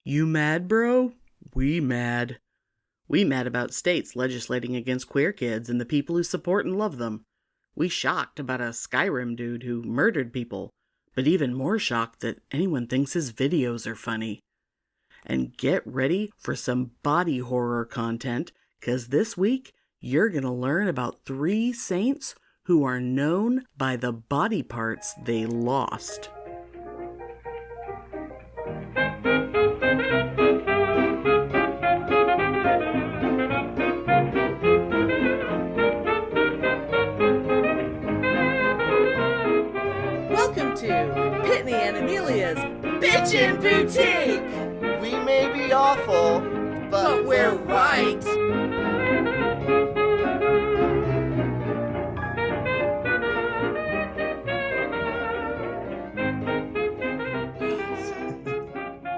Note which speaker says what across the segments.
Speaker 1: You mad, bro? We mad. We mad about states legislating against queer kids and the people who support and love them. We shocked about a Skyrim dude who murdered people, but even more shocked that anyone thinks his videos are funny. And get ready for some body horror content, 'cause this week you're gonna learn about 3 saints who are known by the body parts they lost. Welcome to Pitney and Amelia's Bitchin' Boutique!
Speaker 2: We may be awful,
Speaker 1: But we're right!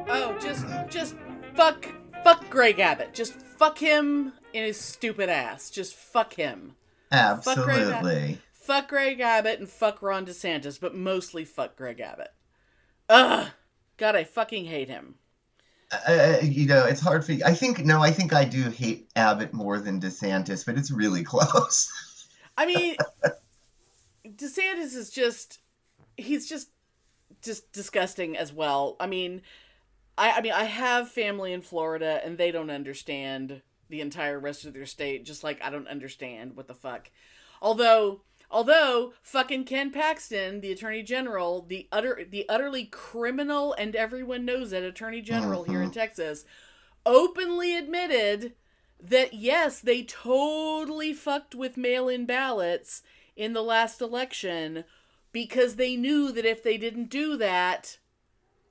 Speaker 1: Oh, just fuck Greg Abbott. Just fuck him in his stupid ass. Just fuck him.
Speaker 2: Absolutely.
Speaker 1: Fuck Greg Abbott and fuck Ron DeSantis, but mostly fuck Greg Abbott. Ugh! God, I fucking hate him.
Speaker 2: It's hard for you. I think I do hate Abbott more than DeSantis, but it's really close.
Speaker 1: I mean, DeSantis is he's just disgusting as well. I mean, I have family in Florida and they don't understand the entire rest of their state, just like I don't understand what the fuck. Although fucking Ken Paxton, the Attorney General, the utterly criminal and everyone knows it Attorney General here in Texas, openly admitted that yes, they totally fucked with mail-in ballots in the last election because they knew that if they didn't do that,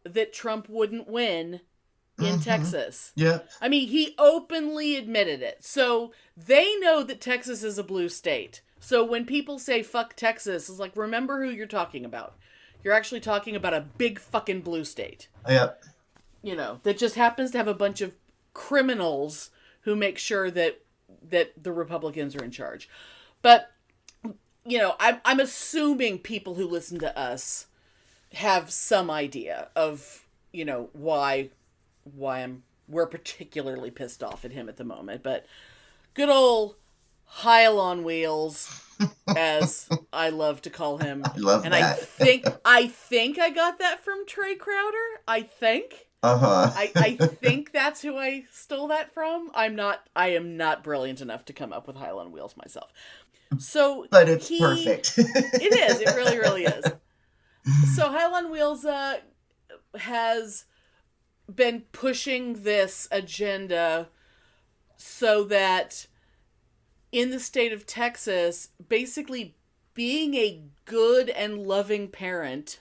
Speaker 1: that Trump wouldn't win in Texas.
Speaker 2: Yeah.
Speaker 1: I mean, he openly admitted it. So they know that Texas is a blue state. So when people say fuck Texas, it's like, remember who you're talking about. You're actually talking about a big fucking blue state.
Speaker 2: Yep.
Speaker 1: That just happens to have a bunch of criminals who make sure that the Republicans are in charge. But, I'm assuming people who listen to us have some idea of, why we're particularly pissed off at him at the moment. But good old Heil on Wheels, as I love to call him.
Speaker 2: I love that.
Speaker 1: I think I got that from Trey Crowder. I think. I think that's who I stole that from. I am not brilliant enough to come up with Heil on Wheels myself. So,
Speaker 2: but it's perfect.
Speaker 1: It is. It really, really is. So Heil on Wheels has been pushing this agenda so that in the state of Texas, basically being a good and loving parent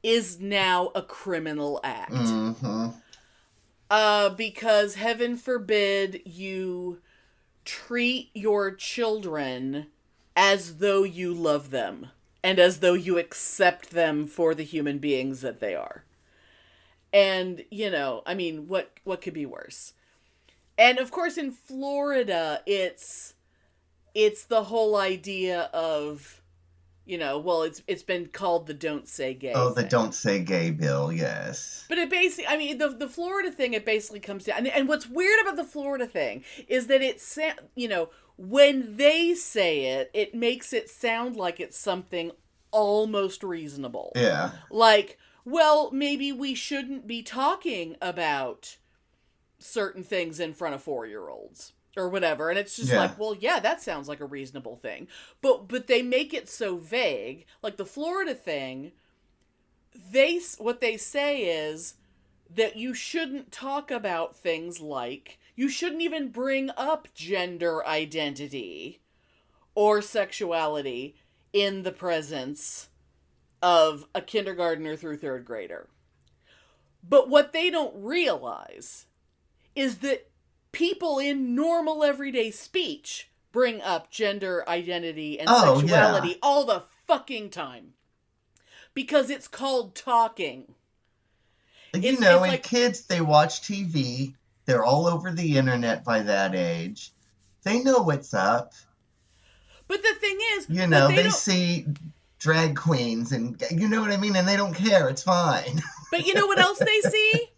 Speaker 1: is now a criminal act. Because heaven forbid you treat your children as though you love them and as though you accept them for the human beings that they are. And, what could be worse? And of course in Florida, it's the whole idea of, it's been called the Don't Say Gay
Speaker 2: thing. The Don't Say Gay bill, yes.
Speaker 1: But it basically, the Florida thing, it basically comes down, and what's weird about the Florida thing is that it's, when they say it, it makes it sound like it's something almost reasonable.
Speaker 2: Yeah.
Speaker 1: Like, well, maybe we shouldn't be talking about certain things in front of 4-year-olds or whatever. And it's just like, well, yeah, that sounds like a reasonable thing. But they make it so vague. Like the Florida thing, what they say is that you shouldn't talk about things like, you shouldn't even bring up gender identity or sexuality in the presence of a kindergartner through 3rd grader. But what they don't realize is that people in normal everyday speech bring up gender identity and sexuality all the fucking time. Because it's called talking.
Speaker 2: And like, kids, they watch TV. They're all over the internet by that age. They know what's up.
Speaker 1: But the thing is...
Speaker 2: they see drag queens and, you know what I mean? And they don't care. It's fine.
Speaker 1: But you know what else they see?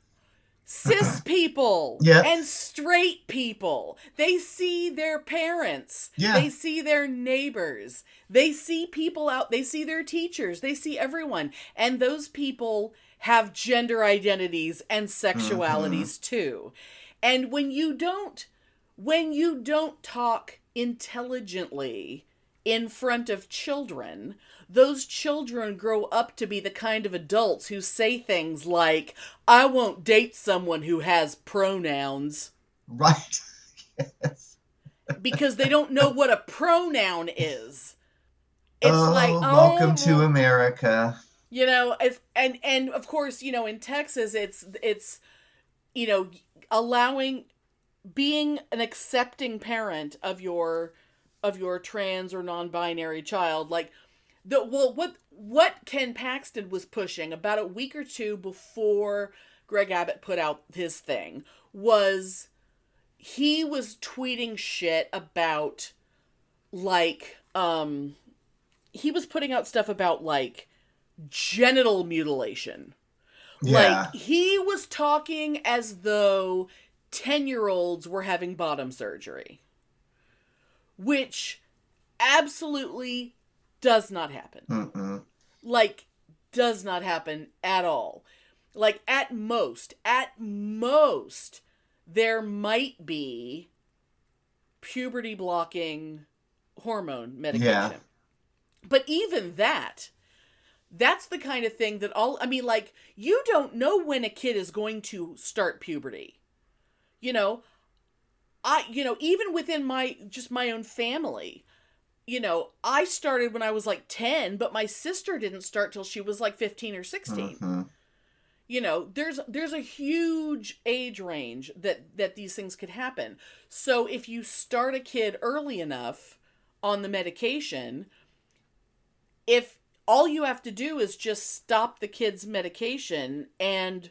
Speaker 1: people and straight people. They see their parents. Yeah. They see their neighbors. They see people out. They see their teachers. They see everyone. And those people have gender identities and sexualities too. And when you don't talk intelligently in front of children, those children grow up to be the kind of adults who say things like, I won't date someone who has pronouns.
Speaker 2: Right. Yes.
Speaker 1: Because they don't know what a pronoun is. It's
Speaker 2: welcome to America.
Speaker 1: You know, and of course, you know, in Texas, it's you know, being an accepting parent of your trans or non-binary child, like what Ken Paxton was pushing about a week or two before Greg Abbott put out his thing was he was tweeting shit about like he was putting out stuff about like genital mutilation. Yeah. Like he was talking as though 10-year-olds were having bottom surgery, which absolutely does not happen. Like, does not happen at all. Like, at most, there might be puberty blocking hormone medication. Yeah. But even that's the kind of thing that like, you don't know when a kid is going to start puberty. You know, even within my own family, you know, I started when I was like 10, but my sister didn't start till she was like 15 or 16. You know, there's a huge age range that these things could happen. So if you start a kid early enough on the medication, if all you have to do is just stop the kid's medication and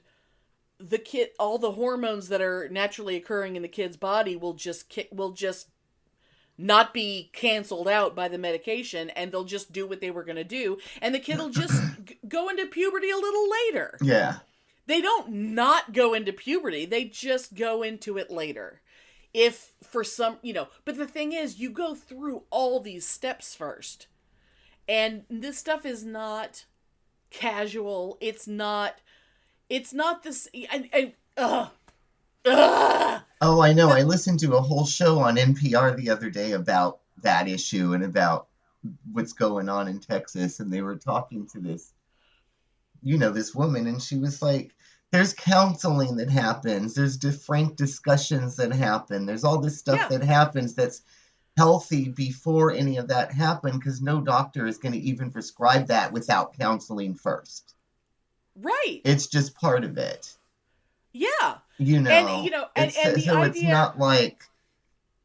Speaker 1: all the hormones that are naturally occurring in the kid's body will just not be canceled out by the medication, and they'll just do what they were going to do, and the kid will just go into puberty a little later. Yeah. They don't not go into puberty, they just go into it later. If for some, you know, but the thing is, you go through all these steps first. And this stuff is not casual. It's not this.
Speaker 2: Oh, I know. I listened to a whole show on NPR the other day about that issue and about what's going on in Texas. And they were talking to this woman, and she was like, there's counseling that happens. There's frank discussions that happen. There's all this stuff that happens that's healthy before any of that happened, because no doctor is going to even prescribe that without counseling first. Right. It's just part of it.
Speaker 1: Yeah.
Speaker 2: You know, and the so idea... it's not like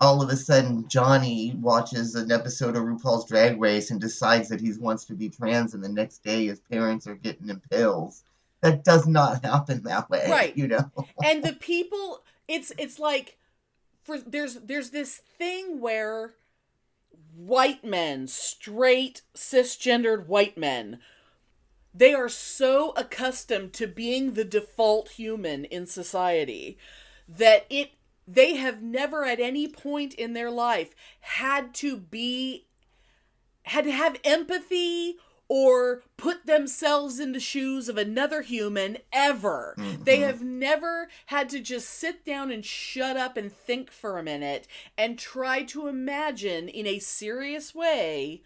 Speaker 2: all of a sudden Johnny watches an episode of RuPaul's Drag Race and decides that he wants to be trans, and the next day his parents are getting him pills. That does not happen that way. Right. You know.
Speaker 1: And the people, it's like, there's this thing where white men, straight, cisgendered white men, they are so accustomed to being the default human in society that they have never at any point in their life had to have empathy or put themselves in the shoes of another human ever. Mm-hmm. They have never had to just sit down and shut up and think for a minute and try to imagine in a serious way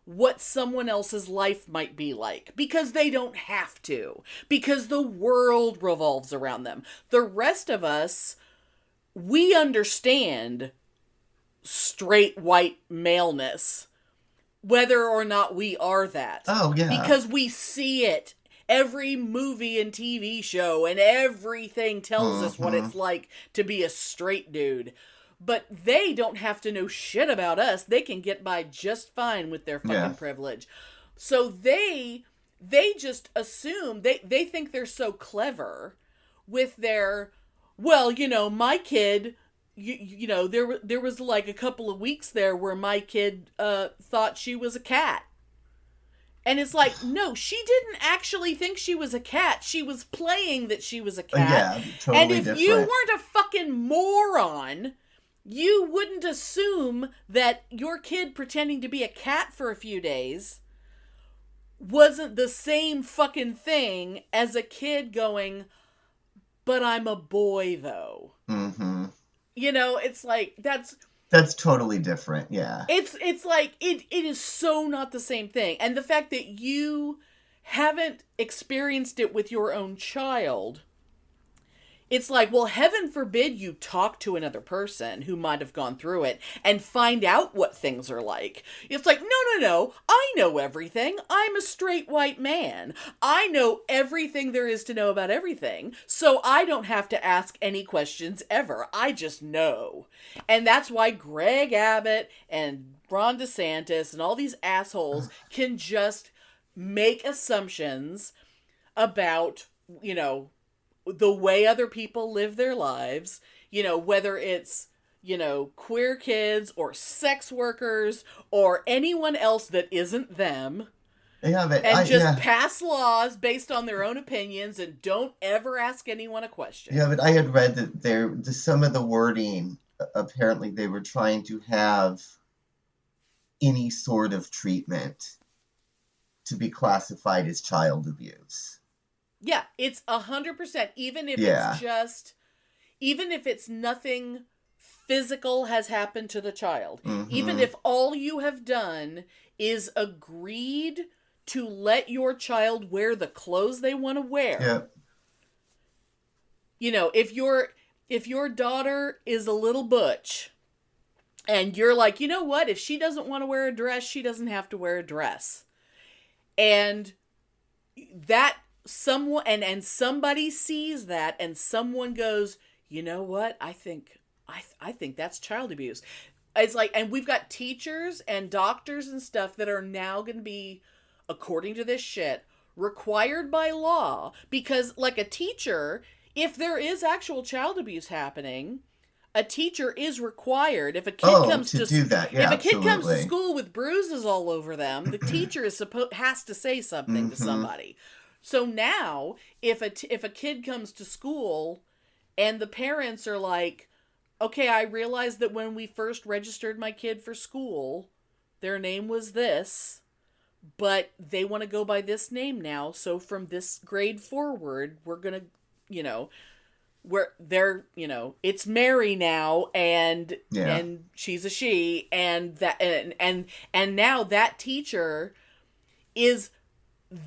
Speaker 1: what someone else's life might be like, because they don't have to, because the world revolves around them. The rest of us, we understand straight white maleness, whether or not we are that. Oh, yeah. Because we see it. Every movie and TV show and everything tells us what it's like to be a straight dude. But they don't have to know shit about us. They can get by just fine with their fucking privilege. So they just assume, they think they're so clever with their, well, you know, my kid, you know, there was like a couple of weeks there where my kid thought she was a cat. And it's like, no, she didn't actually think she was a cat. She was playing that she was a cat. Yeah, totally. And if you weren't a fucking moron, you wouldn't assume that your kid pretending to be a cat for a few days wasn't the same fucking thing as a kid going, but I'm a boy, though.
Speaker 2: Mm-hmm.
Speaker 1: You know, it's like, that's
Speaker 2: totally different, yeah.
Speaker 1: It's like, it is so not the same thing. And the fact that you haven't experienced it with your own child, it's like, well, heaven forbid you talk to another person who might have gone through it and find out what things are like. It's like, no, I know everything. I'm a straight white man. I know everything there is to know about everything, so I don't have to ask any questions ever. I just know. And that's why Greg Abbott and Ron DeSantis and all these assholes can just make assumptions about, you know, the way other people live their lives, you know, whether it's, you know, queer kids or sex workers or anyone else that isn't them.
Speaker 2: Yeah, but
Speaker 1: pass laws based on their own opinions and don't ever ask anyone a question.
Speaker 2: Yeah, but I had read that some of the wording, apparently they were trying to have any sort of treatment to be classified as child abuse.
Speaker 1: Yeah, it's 100%. Even if even if it's nothing physical has happened to the child, even if all you have done is agreed to let your child wear the clothes they want to wear.
Speaker 2: Yeah.
Speaker 1: You know, if your daughter is a little butch and you're like, you know what? If she doesn't want to wear a dress, she doesn't have to wear a dress. And that someone and somebody sees that and someone goes, you know what? I think that's child abuse. It's like, and we've got teachers and doctors and stuff that are now going to be, according to this shit, required by law, because like a teacher, if there is actual child abuse happening, a teacher is required. If a kid comes to
Speaker 2: do that, yeah,
Speaker 1: if a kid
Speaker 2: absolutely.
Speaker 1: comes to school with bruises all over them, the teacher has to say something to somebody. So now, if a kid comes to school and the parents are like, okay, I realized that when we first registered my kid for school, their name was this, but they want to go by this name now, so from this grade forward, we're going to, you know, it's Mary now, and she's a she, and that, and now that teacher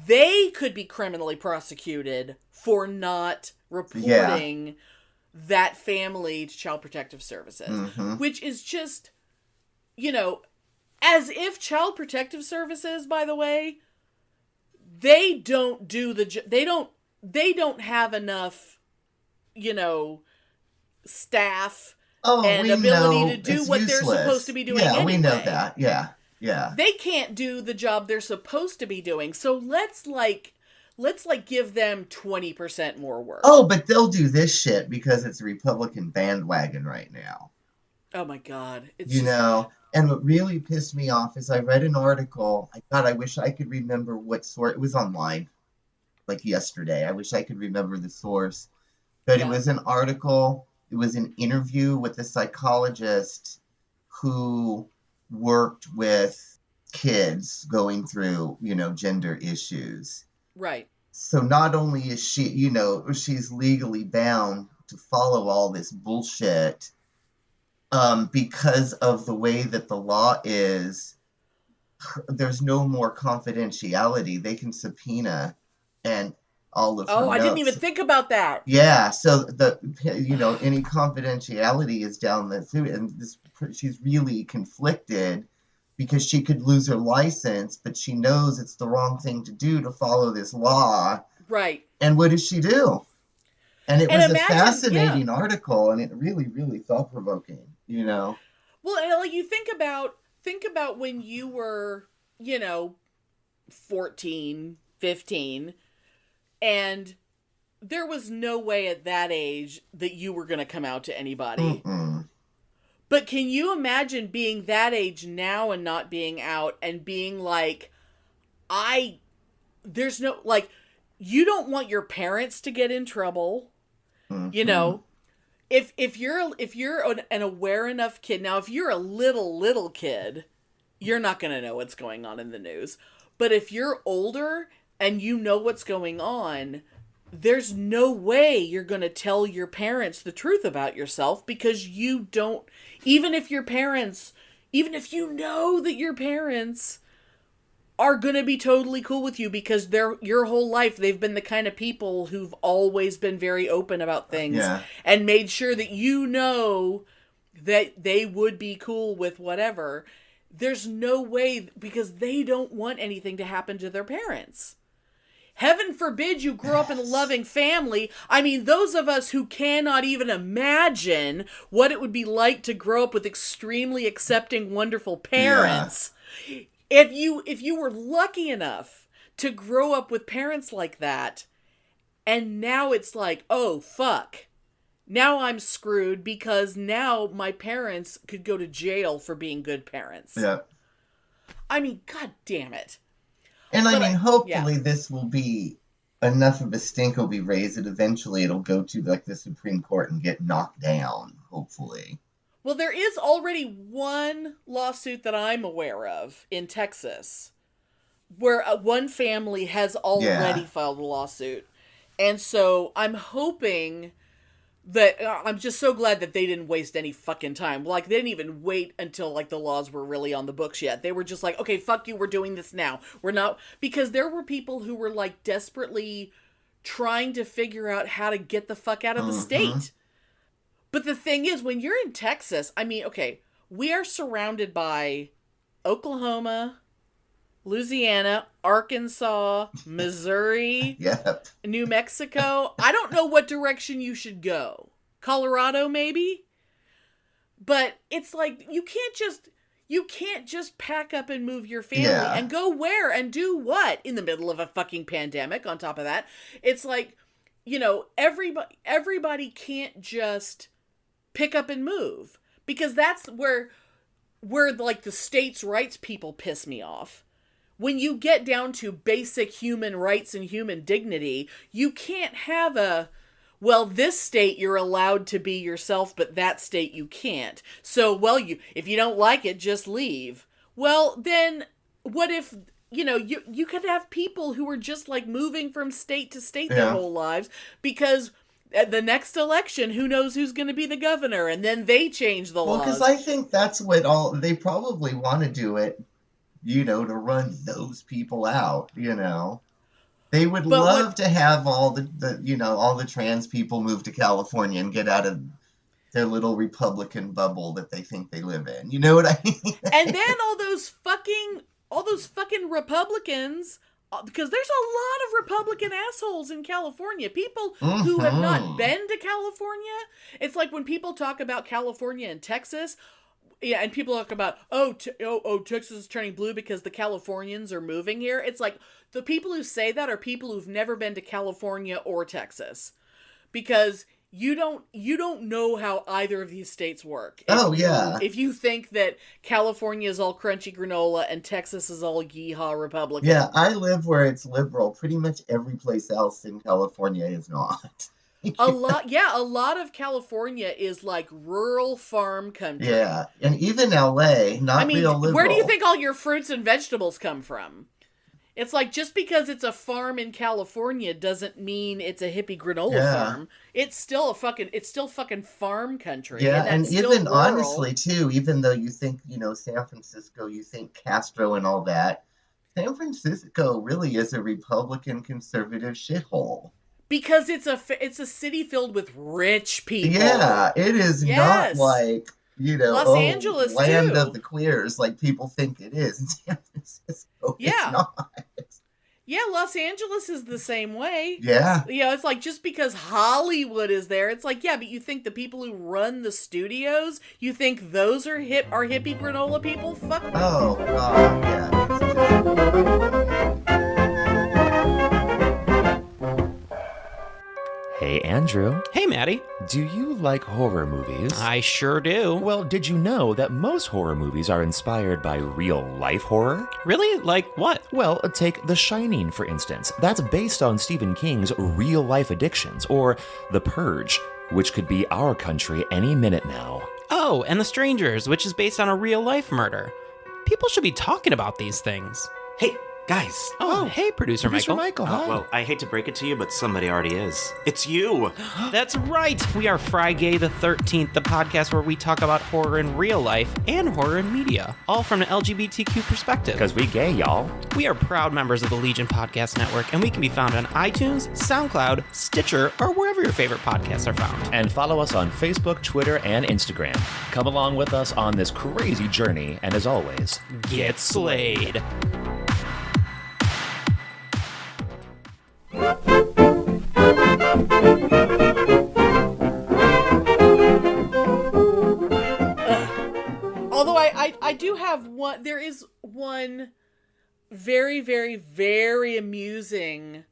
Speaker 1: they could be criminally prosecuted for not reporting that family to Child Protective Services, which is just, you know, as if Child Protective Services, by the way, they don't have enough, you know, staff and ability to do what they're supposed to be doing anyway.
Speaker 2: We know that. Yeah.
Speaker 1: They can't do the job they're supposed to be doing. So let's give them 20% more work.
Speaker 2: Oh, but they'll do this shit because it's a Republican bandwagon right now.
Speaker 1: Oh my God.
Speaker 2: And what really pissed me off is I read an article. I wish I could remember what source. It was online, like yesterday. I wish I could remember the source. But It was an article. It was an interview with a psychologist who worked with kids going through, you know, gender issues.
Speaker 1: Right.
Speaker 2: So not only is she, you know, she's legally bound to follow all this bullshit, because of the way that the law is, there's no more confidentiality. They can subpoena and all of her notes.
Speaker 1: I didn't even think about that.
Speaker 2: Yeah, so any confidentiality is down the through, and she's really conflicted because she could lose her license, but she knows it's the wrong thing to do to follow this law.
Speaker 1: Right.
Speaker 2: And what does she do? And it was a fascinating article, and it really, really thought-provoking, you know.
Speaker 1: Well, like, you think about when you were, you know, 14, 15, and there was no way at that age that you were going to come out to anybody.
Speaker 2: Mm-mm.
Speaker 1: But can you imagine being that age now and not being out and being like, there's no, like, you don't want your parents to get in trouble, you know, if you're an aware enough kid, now if you're a little kid, you're not going to know what's going on in the news. But if you're older and you know what's going on, there's no way you're going to tell your parents the truth about yourself, because you don't, even if you know that your parents are going to be totally cool with you, because your whole life they've been the kind of people who've always been very open about things and made sure that you know that they would be cool with whatever. There's no way, because they don't want anything to happen to their parents. Heaven forbid you grow up in a loving family. I mean, those of us who cannot even imagine what it would be like to grow up with extremely accepting, wonderful parents. Yeah. If you were lucky enough to grow up with parents like that, and now it's like, oh, fuck. Now I'm screwed, because now my parents could go to jail for being good parents.
Speaker 2: Yeah.
Speaker 1: I mean, god damn it.
Speaker 2: And hopefully this will be enough of a stink will be raised that eventually it'll go to like the Supreme Court and get knocked down, hopefully.
Speaker 1: Well, there is already one lawsuit that I'm aware of in Texas where one family has already filed a lawsuit. And so I'm hoping that I'm just so glad that they didn't waste any fucking time. Like, they didn't even wait until, like, the laws were really on the books yet. They were just like, okay, fuck you, we're doing this now. We're not... Because there were people who were, like, desperately trying to figure out how to get the fuck out of the state. But the thing is, when you're in Texas, I mean, okay, we are surrounded by Oklahoma, Louisiana, Arkansas, Missouri, New Mexico. I don't know what direction you should go. Colorado, maybe? But it's like, you can't just pack up and move your family and go where and do what in the middle of a fucking pandemic on top of that. It's like, you know, everybody can't just pick up and move, because that's where like the states' rights people piss me off. When you get down to basic human rights and human dignity, you can't have this state you're allowed to be yourself, but that state you can't. So, if you don't like it, just leave. Well, then what if, you know, you could have people who are just like moving from state to state their whole lives, because at the next election, who knows who's going to be the governor, and then they change the laws.
Speaker 2: Well, because I think that's what they probably want to do it, you know, to run those people out, you know. They would love to have all the trans people move to California and get out of their little Republican bubble that they think they live in. You know what I mean?
Speaker 1: And then all those fucking Republicans, because there's a lot of Republican assholes in California. People who have not been to California. It's like when people talk about California and Texas. Yeah, and people talk about, Texas is turning blue because the Californians are moving here. It's like, the people who say that are people who've never been to California or Texas. Because you don't know how either of these states work. If you think that California is all crunchy granola and Texas is all yeehaw Republican.
Speaker 2: Yeah, I live where it's liberal. Pretty much every place else in California is not.
Speaker 1: A lot of California is like rural farm country.
Speaker 2: Yeah, and even LA, real liberal.
Speaker 1: Where do you think all your fruits and vegetables come from? It's like, just because it's a farm in California doesn't mean it's a hippie granola farm. It's still fucking farm country.
Speaker 2: Yeah, and even rural. Honestly too, even though you think, you know, San Francisco, you think Castro and all that, San Francisco really is a Republican conservative shithole.
Speaker 1: Because it's a city filled with rich people.
Speaker 2: Yeah, it is not like, you know,
Speaker 1: Los Angeles
Speaker 2: land
Speaker 1: too.
Speaker 2: of the queers like people think it is in San Francisco. It's not.
Speaker 1: Yeah, Los Angeles is the same way.
Speaker 2: Yeah.
Speaker 1: You know, it's like, just because Hollywood is there, it's like, yeah, but you think the people who run the studios, you think those are hippie granola people? Fuck them.
Speaker 2: Oh, God, yeah.
Speaker 3: Hey, Andrew.
Speaker 4: Hey, Maddie.
Speaker 3: Do you like horror movies?
Speaker 4: I sure do.
Speaker 3: Well, did you know that most horror movies are inspired by real-life horror?
Speaker 4: Really? Like what?
Speaker 3: Well, take The Shining, for instance. That's based on Stephen King's real-life addictions, or The Purge. which could be our country any minute now.
Speaker 4: Oh, and The Strangers, which is based on a real-life murder. People should be talking about these things.
Speaker 5: Hey, guys.
Speaker 4: Oh, hey, Producer Michael.
Speaker 3: Hi.
Speaker 5: Well, I hate to break it to you, but somebody already is. It's you.
Speaker 4: That's right. We are FriGay the 13th, the podcast where we talk about horror in real life and horror in media, all from an LGBTQ perspective.
Speaker 3: Because we gay, y'all.
Speaker 4: We are proud members of the Legion Podcast Network, and we can be found on iTunes, SoundCloud, Stitcher, or wherever your favorite podcasts are found.
Speaker 3: And follow us on Facebook, Twitter, and Instagram. Come along with us on this crazy journey, and as always,
Speaker 4: Get slayed.
Speaker 1: Although I do have one, there is one very, very, very amusing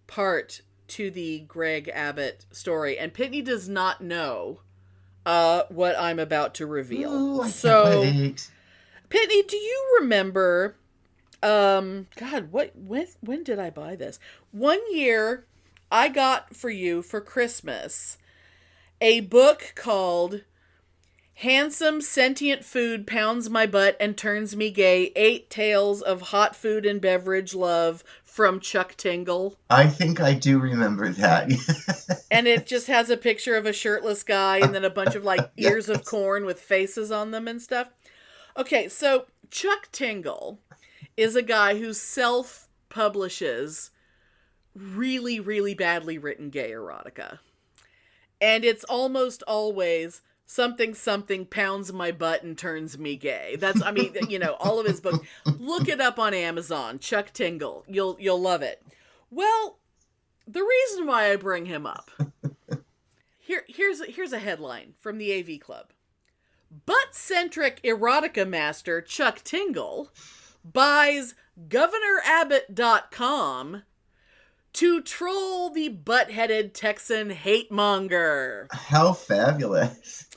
Speaker 1: part to the Greg Abbott story, and Pitney does not know what I'm about to reveal.
Speaker 2: Ooh, I can't wait.
Speaker 1: Pitney, do you remember? God, when did I buy this? One year, I got for you for Christmas a book called Handsome Sentient Food Pounds My Butt and Turns Me Gay, 8 Tales of Hot Food and Beverage Love from Chuck Tingle.
Speaker 2: I think I do remember that.
Speaker 1: And it just has a picture of a shirtless guy and then a bunch of like ears of corn with faces on them and stuff. Okay, so Chuck Tingle is a guy who self-publishes really, really badly written gay erotica. And it's almost always something pounds my butt and turns me gay. That's, I mean, you know, all of his books. Look it up on Amazon, Chuck Tingle. You'll love it. Well, the reason why I bring him up, here's a headline from the AV Club. Butt-centric erotica master Chuck Tingle buys GovernorAbbott.com to troll the butt-headed Texan hate monger.
Speaker 2: How fabulous.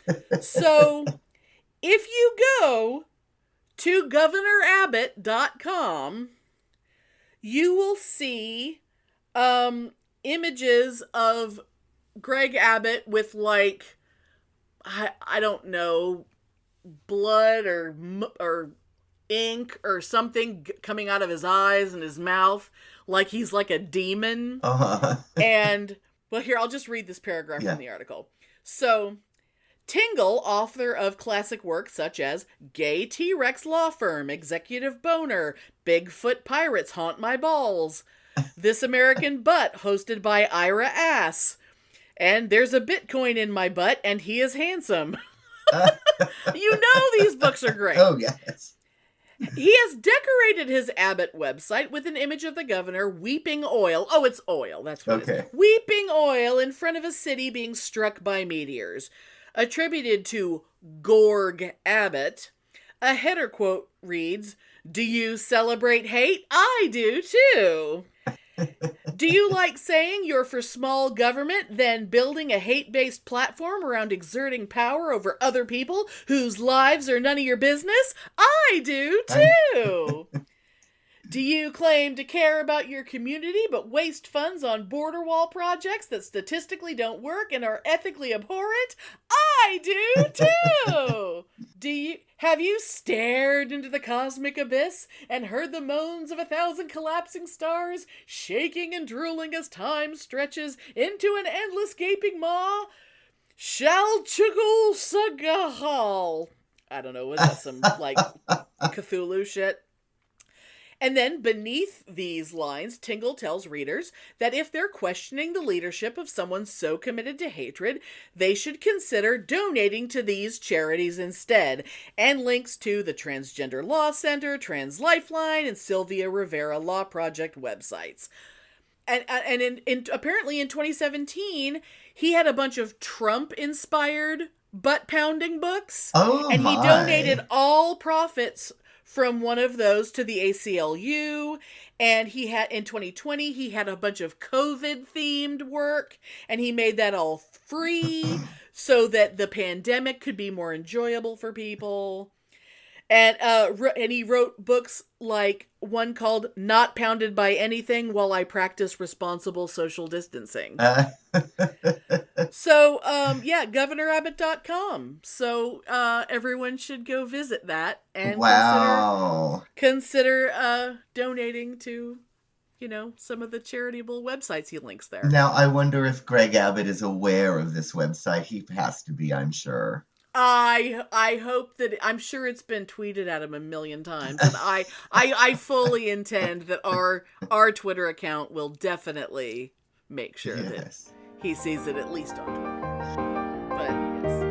Speaker 1: So, if you go to GovernorAbbott.com, you will see images of Greg Abbott with, like, I don't know, blood or ink or something coming out of his eyes and his mouth, like he's like a demon.
Speaker 2: Uh-huh.
Speaker 1: And, well, here, I'll just read this paragraph from the article. So, Tingle, author of classic works such as Gay T-Rex Law Firm, Executive Boner, Bigfoot Pirates Haunt My Balls, This American Butt, hosted by Ira Ass, and There's a Bitcoin in My Butt, and He is Handsome. You know these books are great.
Speaker 2: Oh, yes.
Speaker 1: He has decorated his Abbott website with an image of the governor weeping oil. Oh, it's oil. That's what it is. Weeping oil in front of a city being struck by meteors. Attributed to Gorg Abbott. A header quote reads, "Do you celebrate hate? I do too." Do you like saying you're for small government, then building a hate-based platform around exerting power over other people whose lives are none of your business? I do too. Do you claim to care about your community but waste funds on border wall projects that statistically don't work and are ethically abhorrent? I do too. Have you stared into the cosmic abyss and heard the moans of 1,000 collapsing stars, shaking and drooling as time stretches into an endless gaping maw? Shalchugul-sagahal. I don't know, was that some, like, Cthulhu shit? And then beneath these lines, Tingle tells readers that if they're questioning the leadership of someone so committed to hatred, they should consider donating to these charities instead, and links to the Transgender Law Center, Trans Lifeline, and Sylvia Rivera Law Project websites. And apparently in 2017, he had a bunch of Trump-inspired butt-pounding books.
Speaker 2: Oh,
Speaker 1: and he
Speaker 2: my.
Speaker 1: donated all profits from one of those to the ACLU, and he had, in 2020, he had a bunch of COVID-themed work, and he made that all free so that the pandemic could be more enjoyable for people. And he wrote books like one called Not Pounded by Anything While I Practice Responsible Social Distancing. So, yeah, governorabbott.com. So, everyone should go visit that and consider donating to, some of the charitable websites he links there.
Speaker 2: Now, I wonder if Greg Abbott is aware of this website. He has to be, I'm sure.
Speaker 1: I hope that I'm sure it's been tweeted at him a million times, and I fully intend that our Twitter account will definitely make sure that he sees it at least on Twitter. But yes.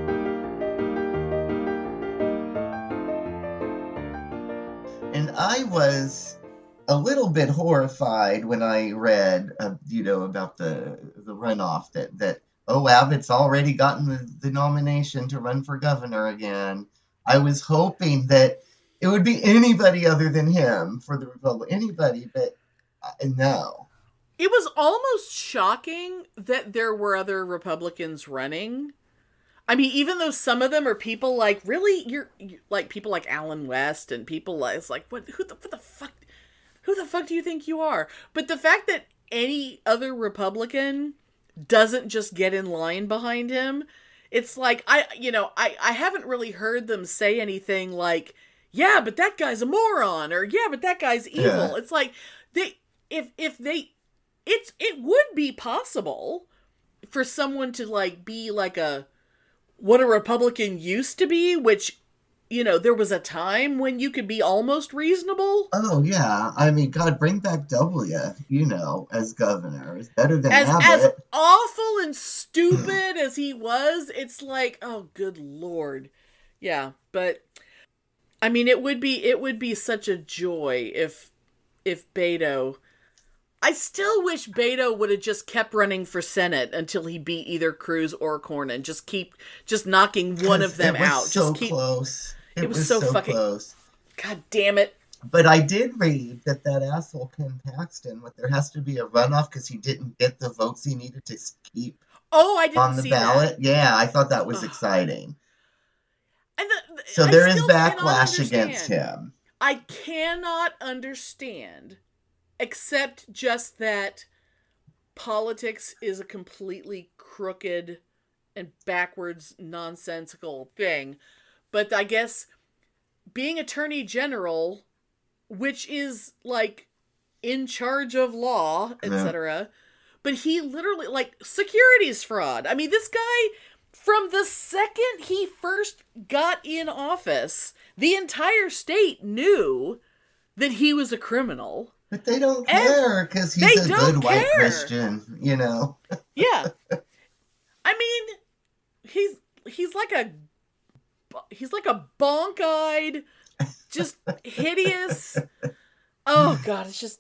Speaker 2: And I was a little bit horrified when I read, about the runoff that Abbott's already gotten the nomination to run for governor again. I was hoping that it would be anybody other than him for the Republican. Anybody, but no.
Speaker 1: It was almost shocking that there were other Republicans running. I mean, even though some of them are people like, really, you're like people like Alan West and people like, it's like, what? Who the fuck do you think you are? But the fact that any other Republican doesn't just get in line behind him, it's like, I haven't really heard them say anything like, yeah, but that guy's a moron, or yeah, but that guy's evil. Yeah. It's like, it would be possible for someone to like be like what a Republican used to be, which, there was a time when you could be almost reasonable.
Speaker 2: Oh, yeah. I mean, God, bring back W, as governor. It's better than Abbott.
Speaker 1: As awful and stupid as he was, it's like, oh, good Lord. Yeah, but, I mean, it would be such a joy if Beto... I still wish Beto would have just kept running for Senate until he beat either Cruz or Cornyn. Just knocking one of them out.
Speaker 2: Close.
Speaker 1: It was so fucking close. God damn it.
Speaker 2: But I did read that asshole Ken Paxton, there has to be a runoff because he didn't get the votes he needed to keep
Speaker 1: I didn't
Speaker 2: on the
Speaker 1: see
Speaker 2: ballot.
Speaker 1: That.
Speaker 2: Yeah, I thought that was exciting.
Speaker 1: And
Speaker 2: so there is backlash against him.
Speaker 1: I cannot understand, except just that politics is a completely crooked and backwards, nonsensical thing. But I guess being Attorney General, which is, like, in charge of law, etc., but he literally, like, securities fraud. I mean, this guy, from the second he first got in office, the entire state knew that he was a criminal.
Speaker 2: But they don't care, because he's a good white Christian,
Speaker 1: Yeah. I mean, he's like a bonk-eyed, just hideous. Oh God, it's just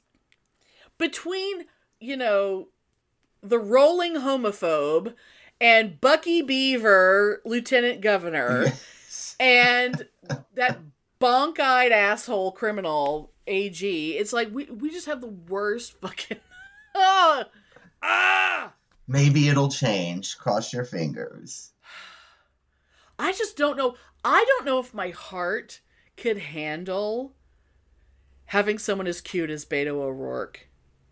Speaker 1: between, the rolling homophobe and Bucky Beaver, Lieutenant Governor, and that bonk-eyed asshole criminal AG. It's like we just have the worst fucking
Speaker 2: Maybe it'll change. Cross your fingers.
Speaker 1: I just don't know. I don't know if my heart could handle having someone as cute as Beto O'Rourke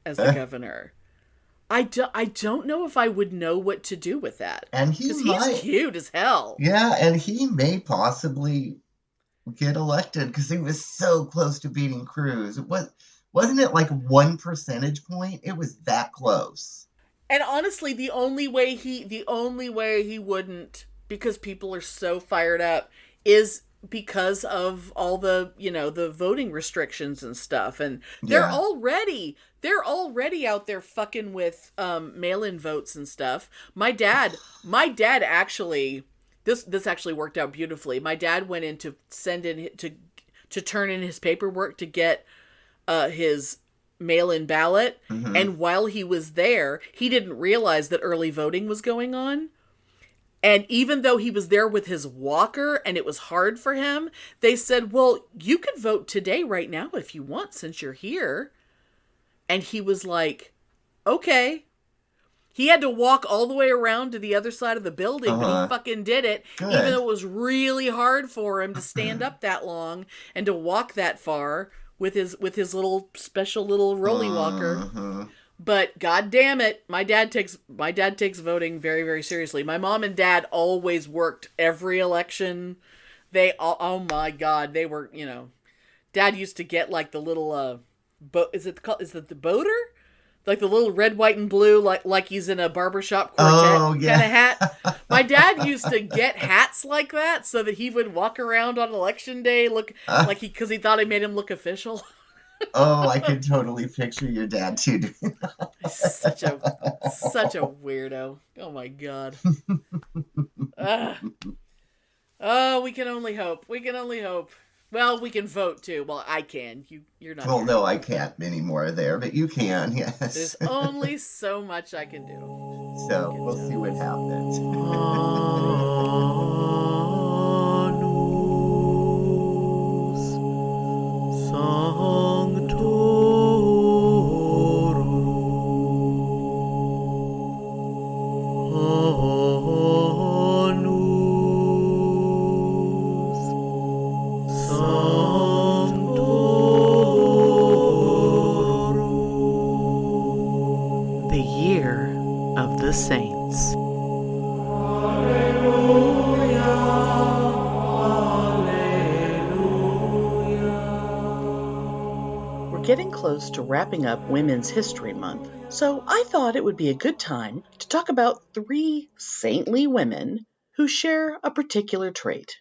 Speaker 1: as the governor. I don't know if I would know what to do with that.
Speaker 2: And he's
Speaker 1: cute as hell.
Speaker 2: Yeah, and he may possibly get elected because he was so close to beating Cruz. Wasn't it like 1 percentage point? It was that close.
Speaker 1: And honestly, the only way he wouldn't, because people are so fired up, is because of all the, the voting restrictions and stuff. And they're already out there fucking with mail-in votes and stuff. My dad actually, this actually worked out beautifully. My dad went in to send in to turn in his paperwork to get his mail-in ballot. Mm-hmm. And while he was there, he didn't realize that early voting was going on. And even though he was there with his walker and it was hard for him, they said, well, you could vote today right now if you want, since you're here. And he was like, okay. He had to walk all the way around to the other side of the building, but he fucking did it. Good. Even though it was really hard for him to stand up that long and to walk that far with his little special little rolly walker. But god damn it, my dad takes voting very, very seriously. My mom and dad always worked every election. Oh my god, they were, Dad used to get like the little is it the boater? Like the little red, white, and blue, like he's in a barbershop quartet kind of hat. My dad used to get hats like that so that he would walk around on election day because he thought it made him look official.
Speaker 2: Oh, I can totally picture your dad too doing that.
Speaker 1: Such a weirdo. Oh my god. Oh, we can only hope. Well, we can vote too. Well, I can. You're not.
Speaker 2: Well, no, I can't anymore there, but you can. Yes.
Speaker 1: There's only so much I can do.
Speaker 2: So we'll see what happens.
Speaker 6: Saints. We're getting close to wrapping up Women's History Month, so I thought it would be a good time to talk about 3 saintly women who share a particular trait.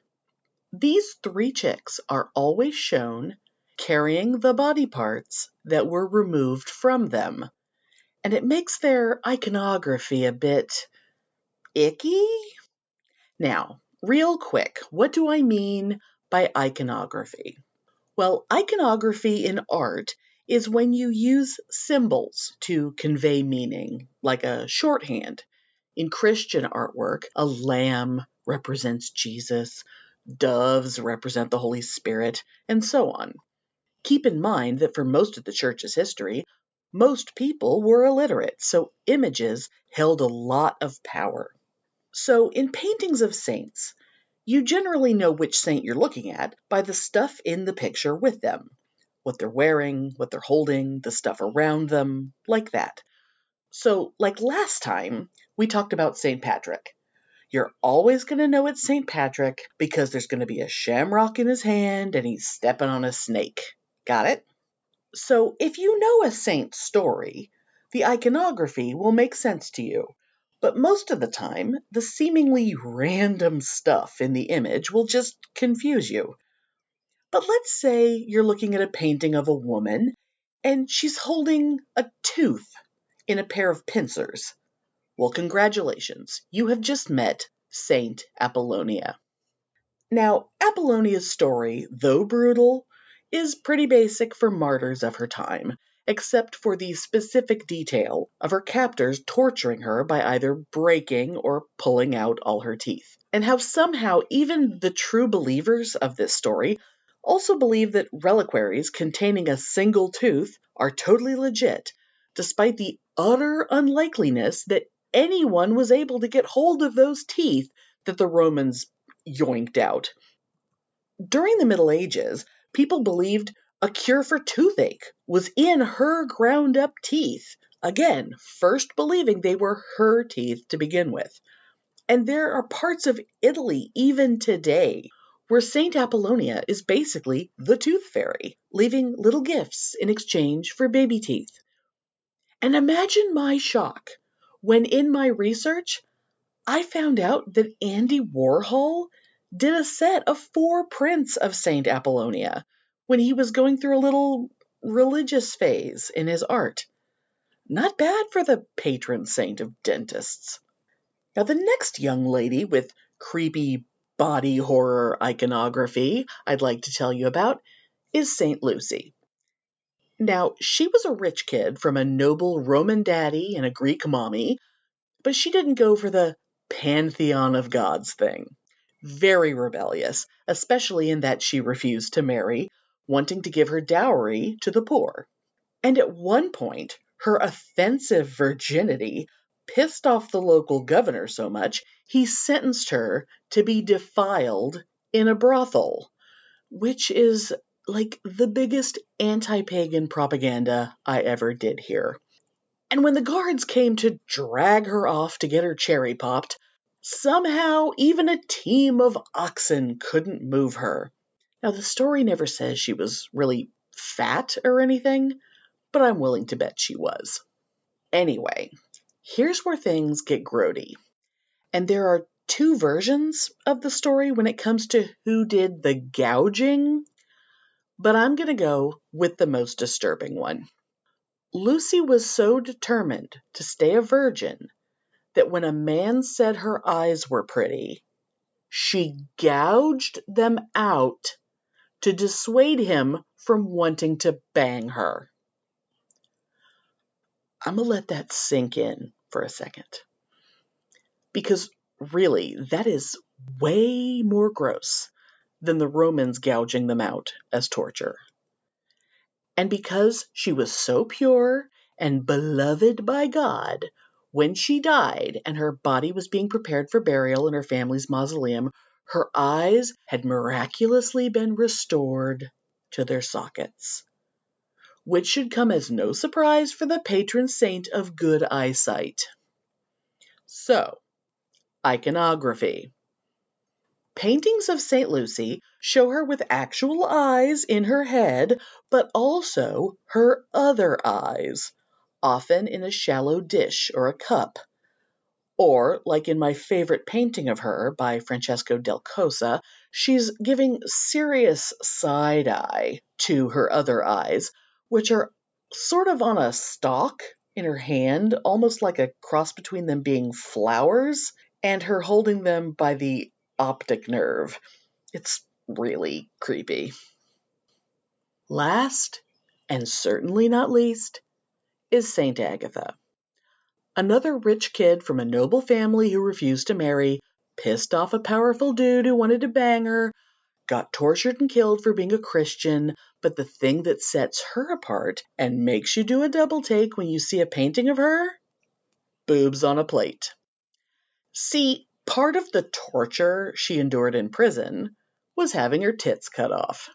Speaker 6: These 3 chicks are always shown carrying the body parts that were removed from them. And it makes their iconography a bit icky. Now, real quick, what do I mean by iconography? Well, iconography in art is when you use symbols to convey meaning, like a shorthand. In Christian artwork, a lamb represents Jesus, doves represent the Holy Spirit, and so on. Keep in mind that for most of the church's history, most people were illiterate, so images held a lot of power. So in paintings of saints, you generally know which saint you're looking at by the stuff in the picture with them. What they're wearing, what they're holding, the stuff around them, like that. So, like last time, we talked about St. Patrick. You're always going to know it's St. Patrick because there's going to be a shamrock in his hand and he's stepping on a snake. Got it? So if you know a saint's story, the iconography will make sense to you. But most of the time, the seemingly random stuff in the image will just confuse you. But let's say you're looking at a painting of a woman and she's holding a tooth in a pair of pincers. Well, congratulations, you have just met Saint Apollonia. Now, Apollonia's story, though brutal, is pretty basic for martyrs of her time, except for the specific detail of her captors torturing her by either breaking or pulling out all her teeth, and how somehow even the true believers of this story also believe that reliquaries containing a single tooth are totally legit, despite the utter unlikeliness that anyone was able to get hold of those teeth that the Romans yoinked out. During the Middle Ages, people believed a cure for toothache was in her ground up teeth. Again, first believing they were her teeth to begin with. And there are parts of Italy, even today, where Saint Apollonia is basically the tooth fairy, leaving little gifts in exchange for baby teeth. And imagine my shock when in my research, I found out that Andy Warhol did a set of 4 prints of Saint Apollonia when he was going through a little religious phase in his art. Not bad for the patron saint of dentists. Now, the next young lady with creepy body horror iconography I'd like to tell you about is Saint Lucy. Now, she was a rich kid from a noble Roman daddy and a Greek mommy, but she didn't go for the pantheon of gods thing. Very rebellious, especially in that she refused to marry, wanting to give her dowry to the poor. And at one point, her offensive virginity pissed off the local governor so much, he sentenced her to be defiled in a brothel, which is like the biggest anti-pagan propaganda I ever did hear. And when the guards came to drag her off to get her cherry popped, somehow even a team of oxen couldn't move her. Now, the story never says she was really fat or anything, but I'm willing to bet she was. Anyway, here's where things get grody. And there are two versions of the story when it comes to who did the gouging, but I'm going to go with the most disturbing one. Lucy was so determined to stay a virgin that when a man said her eyes were pretty, she gouged them out to dissuade him from wanting to bang her. I'm going to let that sink in for a second. Because really, that is way more gross than the Romans gouging them out as torture. And because she was so pure and beloved by God, when she died and her body was being prepared for burial in her family's mausoleum, her eyes had miraculously been restored to their sockets, which should come as no surprise for the patron saint of good eyesight. So, iconography. Paintings of St. Lucy show her with actual eyes in her head, but also her other eyes, often in a shallow dish or a cup. Or, like in my favorite painting of her by Francesco del Cosa, she's giving serious side-eye to her other eyes, which are sort of on a stalk in her hand, almost like a cross between them being flowers, and her holding them by the optic nerve. It's really creepy. Last, and certainly not least, is Saint Agatha. Another rich kid from a noble family who refused to marry, pissed off a powerful dude who wanted to bang her, got tortured and killed for being a Christian, but the thing that sets her apart and makes you do a double take when you see a painting of her? Boobs on a plate. See, part of the torture she endured in prison was having her tits cut off.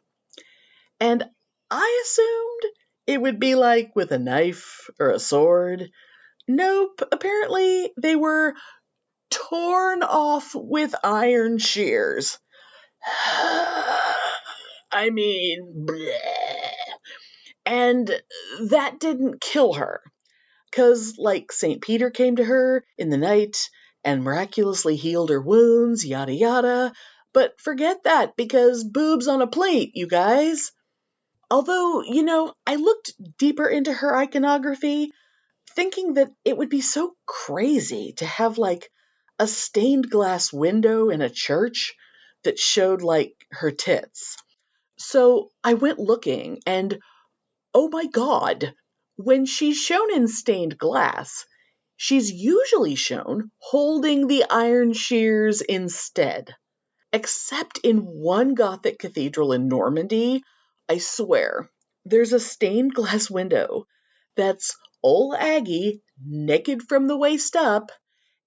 Speaker 6: And I assumed it would be like with a knife or a sword. Nope, apparently they were torn off with iron shears. I mean, bleh. And that didn't kill her, because like St. Peter came to her in the night and miraculously healed her wounds, yada yada. But forget that, because boobs on a plate, you guys. Although, I looked deeper into her iconography, thinking that it would be so crazy to have like a stained glass window in a church that showed like her tits. So I went looking, and oh my God, when she's shown in stained glass, she's usually shown holding the iron shears instead. Except in one Gothic cathedral in Normandy, I swear, there's a stained glass window that's old Aggie naked from the waist up,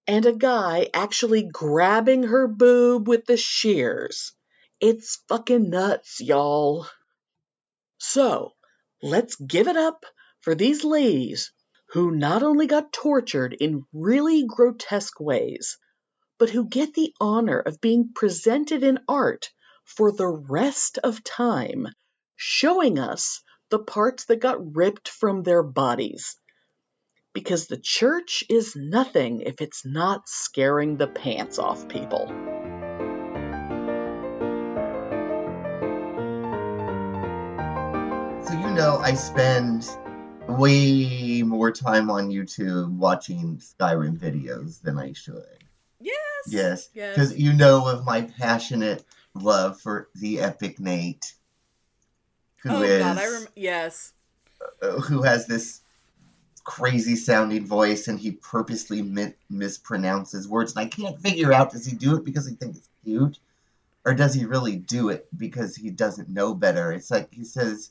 Speaker 6: and a guy actually grabbing her boob with the shears. It's fucking nuts, y'all. So, let's give it up for these ladies who not only got tortured in really grotesque ways, but who get the honor of being presented in art for the rest of time, showing us the parts that got ripped from their bodies. Because the church is nothing if it's not scaring the pants off people.
Speaker 2: So I spend way more time on YouTube watching Skyrim videos than I should. Yes. Because of my passionate love for the epic Nate, who who has this crazy sounding voice, and he purposely mispronounces words, and I can't figure out, does he do it because he thinks it's cute, or does he really do it because he doesn't know better? It's like he says,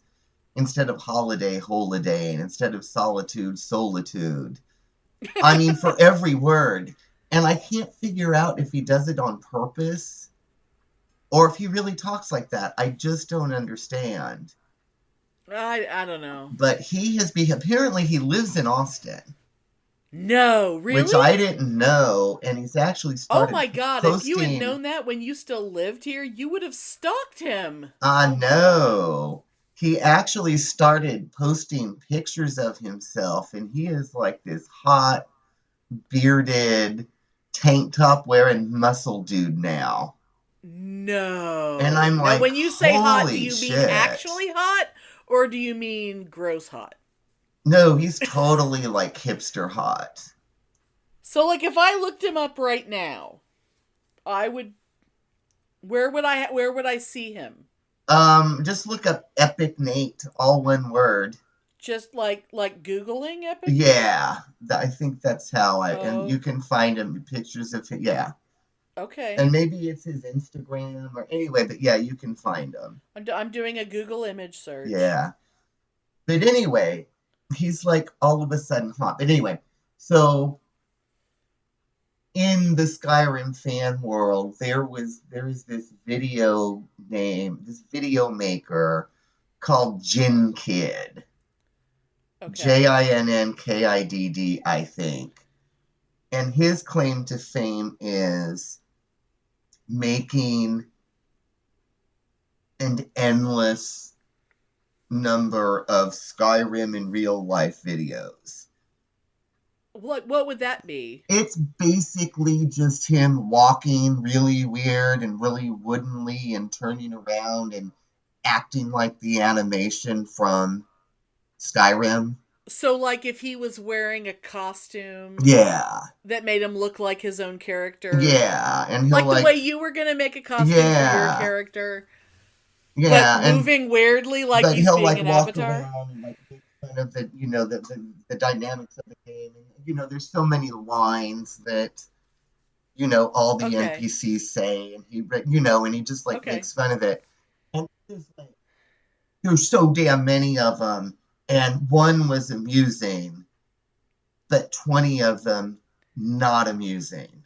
Speaker 2: instead of holiday, holiday, and instead of solitude, solitude. I mean, for every word. And I can't figure out if he does it on purpose or if he really talks like that. I just don't understand.
Speaker 1: I don't know.
Speaker 2: But apparently he lives in Austin.
Speaker 1: No, really?
Speaker 2: Which I didn't know, and he's actually started
Speaker 1: Oh my god,
Speaker 2: posting...
Speaker 1: if you had known that when you still lived here, you would have stalked him.
Speaker 2: No. He actually started posting pictures of himself, and he is like this hot, bearded, tank top wearing muscle dude now.
Speaker 1: No.
Speaker 2: And I'm like,
Speaker 1: now, when you say hot, do you
Speaker 2: holy
Speaker 1: mean
Speaker 2: shit.
Speaker 1: actually hot, or do you mean gross hot?
Speaker 2: No, he's totally like hipster hot.
Speaker 1: So, like, if I looked him up right now, I would. Where would I see him?
Speaker 2: Just look up Epic Nate, all one word.
Speaker 1: Just like Googling Epic?
Speaker 2: Yeah, I think that's how and you can find him pictures of him. Yeah.
Speaker 1: Okay.
Speaker 2: And maybe it's his Instagram or anyway, but yeah, you can find him.
Speaker 1: I'm doing a Google image search.
Speaker 2: Yeah. But anyway, he's like all of a sudden hot. But anyway, so in the Skyrim fan world, there's this video maker called JinnKid.
Speaker 1: Okay.
Speaker 2: JinnKidd, I think. And his claim to fame is making an endless number of Skyrim in real life videos.
Speaker 1: What would that be?
Speaker 2: It's basically just him walking really weird and really woodenly and turning around and acting like the animation from Skyrim.
Speaker 1: So, like, if he was wearing a costume...
Speaker 2: Yeah.
Speaker 1: That made him look like his own character.
Speaker 2: Yeah. And
Speaker 1: like the way you were going to make a costume for your character.
Speaker 2: Yeah.
Speaker 1: But moving weirdly like
Speaker 2: but
Speaker 1: he's
Speaker 2: he'll
Speaker 1: being
Speaker 2: like
Speaker 1: an
Speaker 2: walk
Speaker 1: avatar.
Speaker 2: around and like make fun of the the dynamics of the game. And, there's so many lines that all the NPCs say, and he just like makes fun of it. And there's so damn many of them, and one was amusing, but 20 of them not amusing.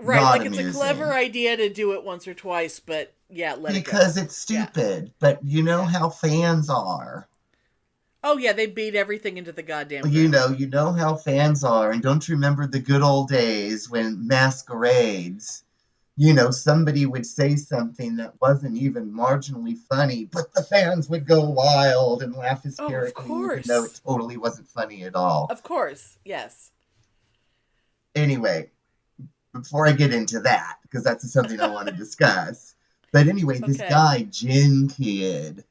Speaker 1: Right,
Speaker 2: not
Speaker 1: like
Speaker 2: amusing.
Speaker 1: It's a clever idea to do it once or twice, but yeah, let it go.
Speaker 2: Because it's stupid, but you know how fans are.
Speaker 1: Oh yeah, they beat everything into the goddamn ground.
Speaker 2: You know how fans are, and don't you remember the good old days when masquerades, somebody would say something that wasn't even marginally funny, but the fans would go wild and laugh hysterically, even though it totally wasn't funny at all.
Speaker 1: Of course, yes.
Speaker 2: Anyway, before I get into that, because that's something I want to discuss, but anyway, this guy, JinnKid,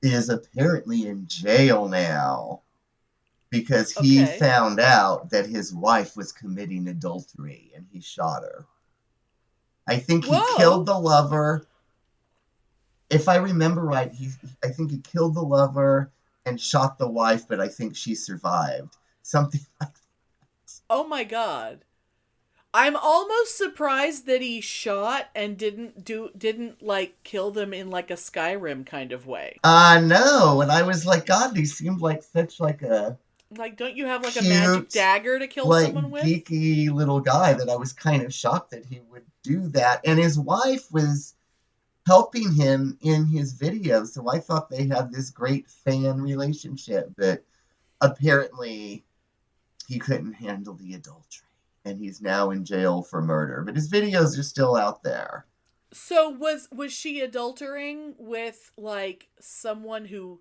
Speaker 2: is apparently in jail now because he found out that his wife was committing adultery and he shot her. I think he killed the lover. If I remember right, I think he killed the lover and shot the wife, but I think she survived. Something like that.
Speaker 1: Oh my god. I'm almost surprised that he shot and didn't like kill them in like a Skyrim kind of way.
Speaker 2: No, and I was like, God, he seemed like such like a
Speaker 1: don't you have like a magic dagger to kill someone with?
Speaker 2: Geeky little guy that I was kind of shocked that he would do that. And his wife was helping him in his videos, so I thought they had this great fan relationship, but apparently he couldn't handle the adultery. And he's now in jail for murder. But his videos are still out there.
Speaker 1: So was she adultering with, like, someone who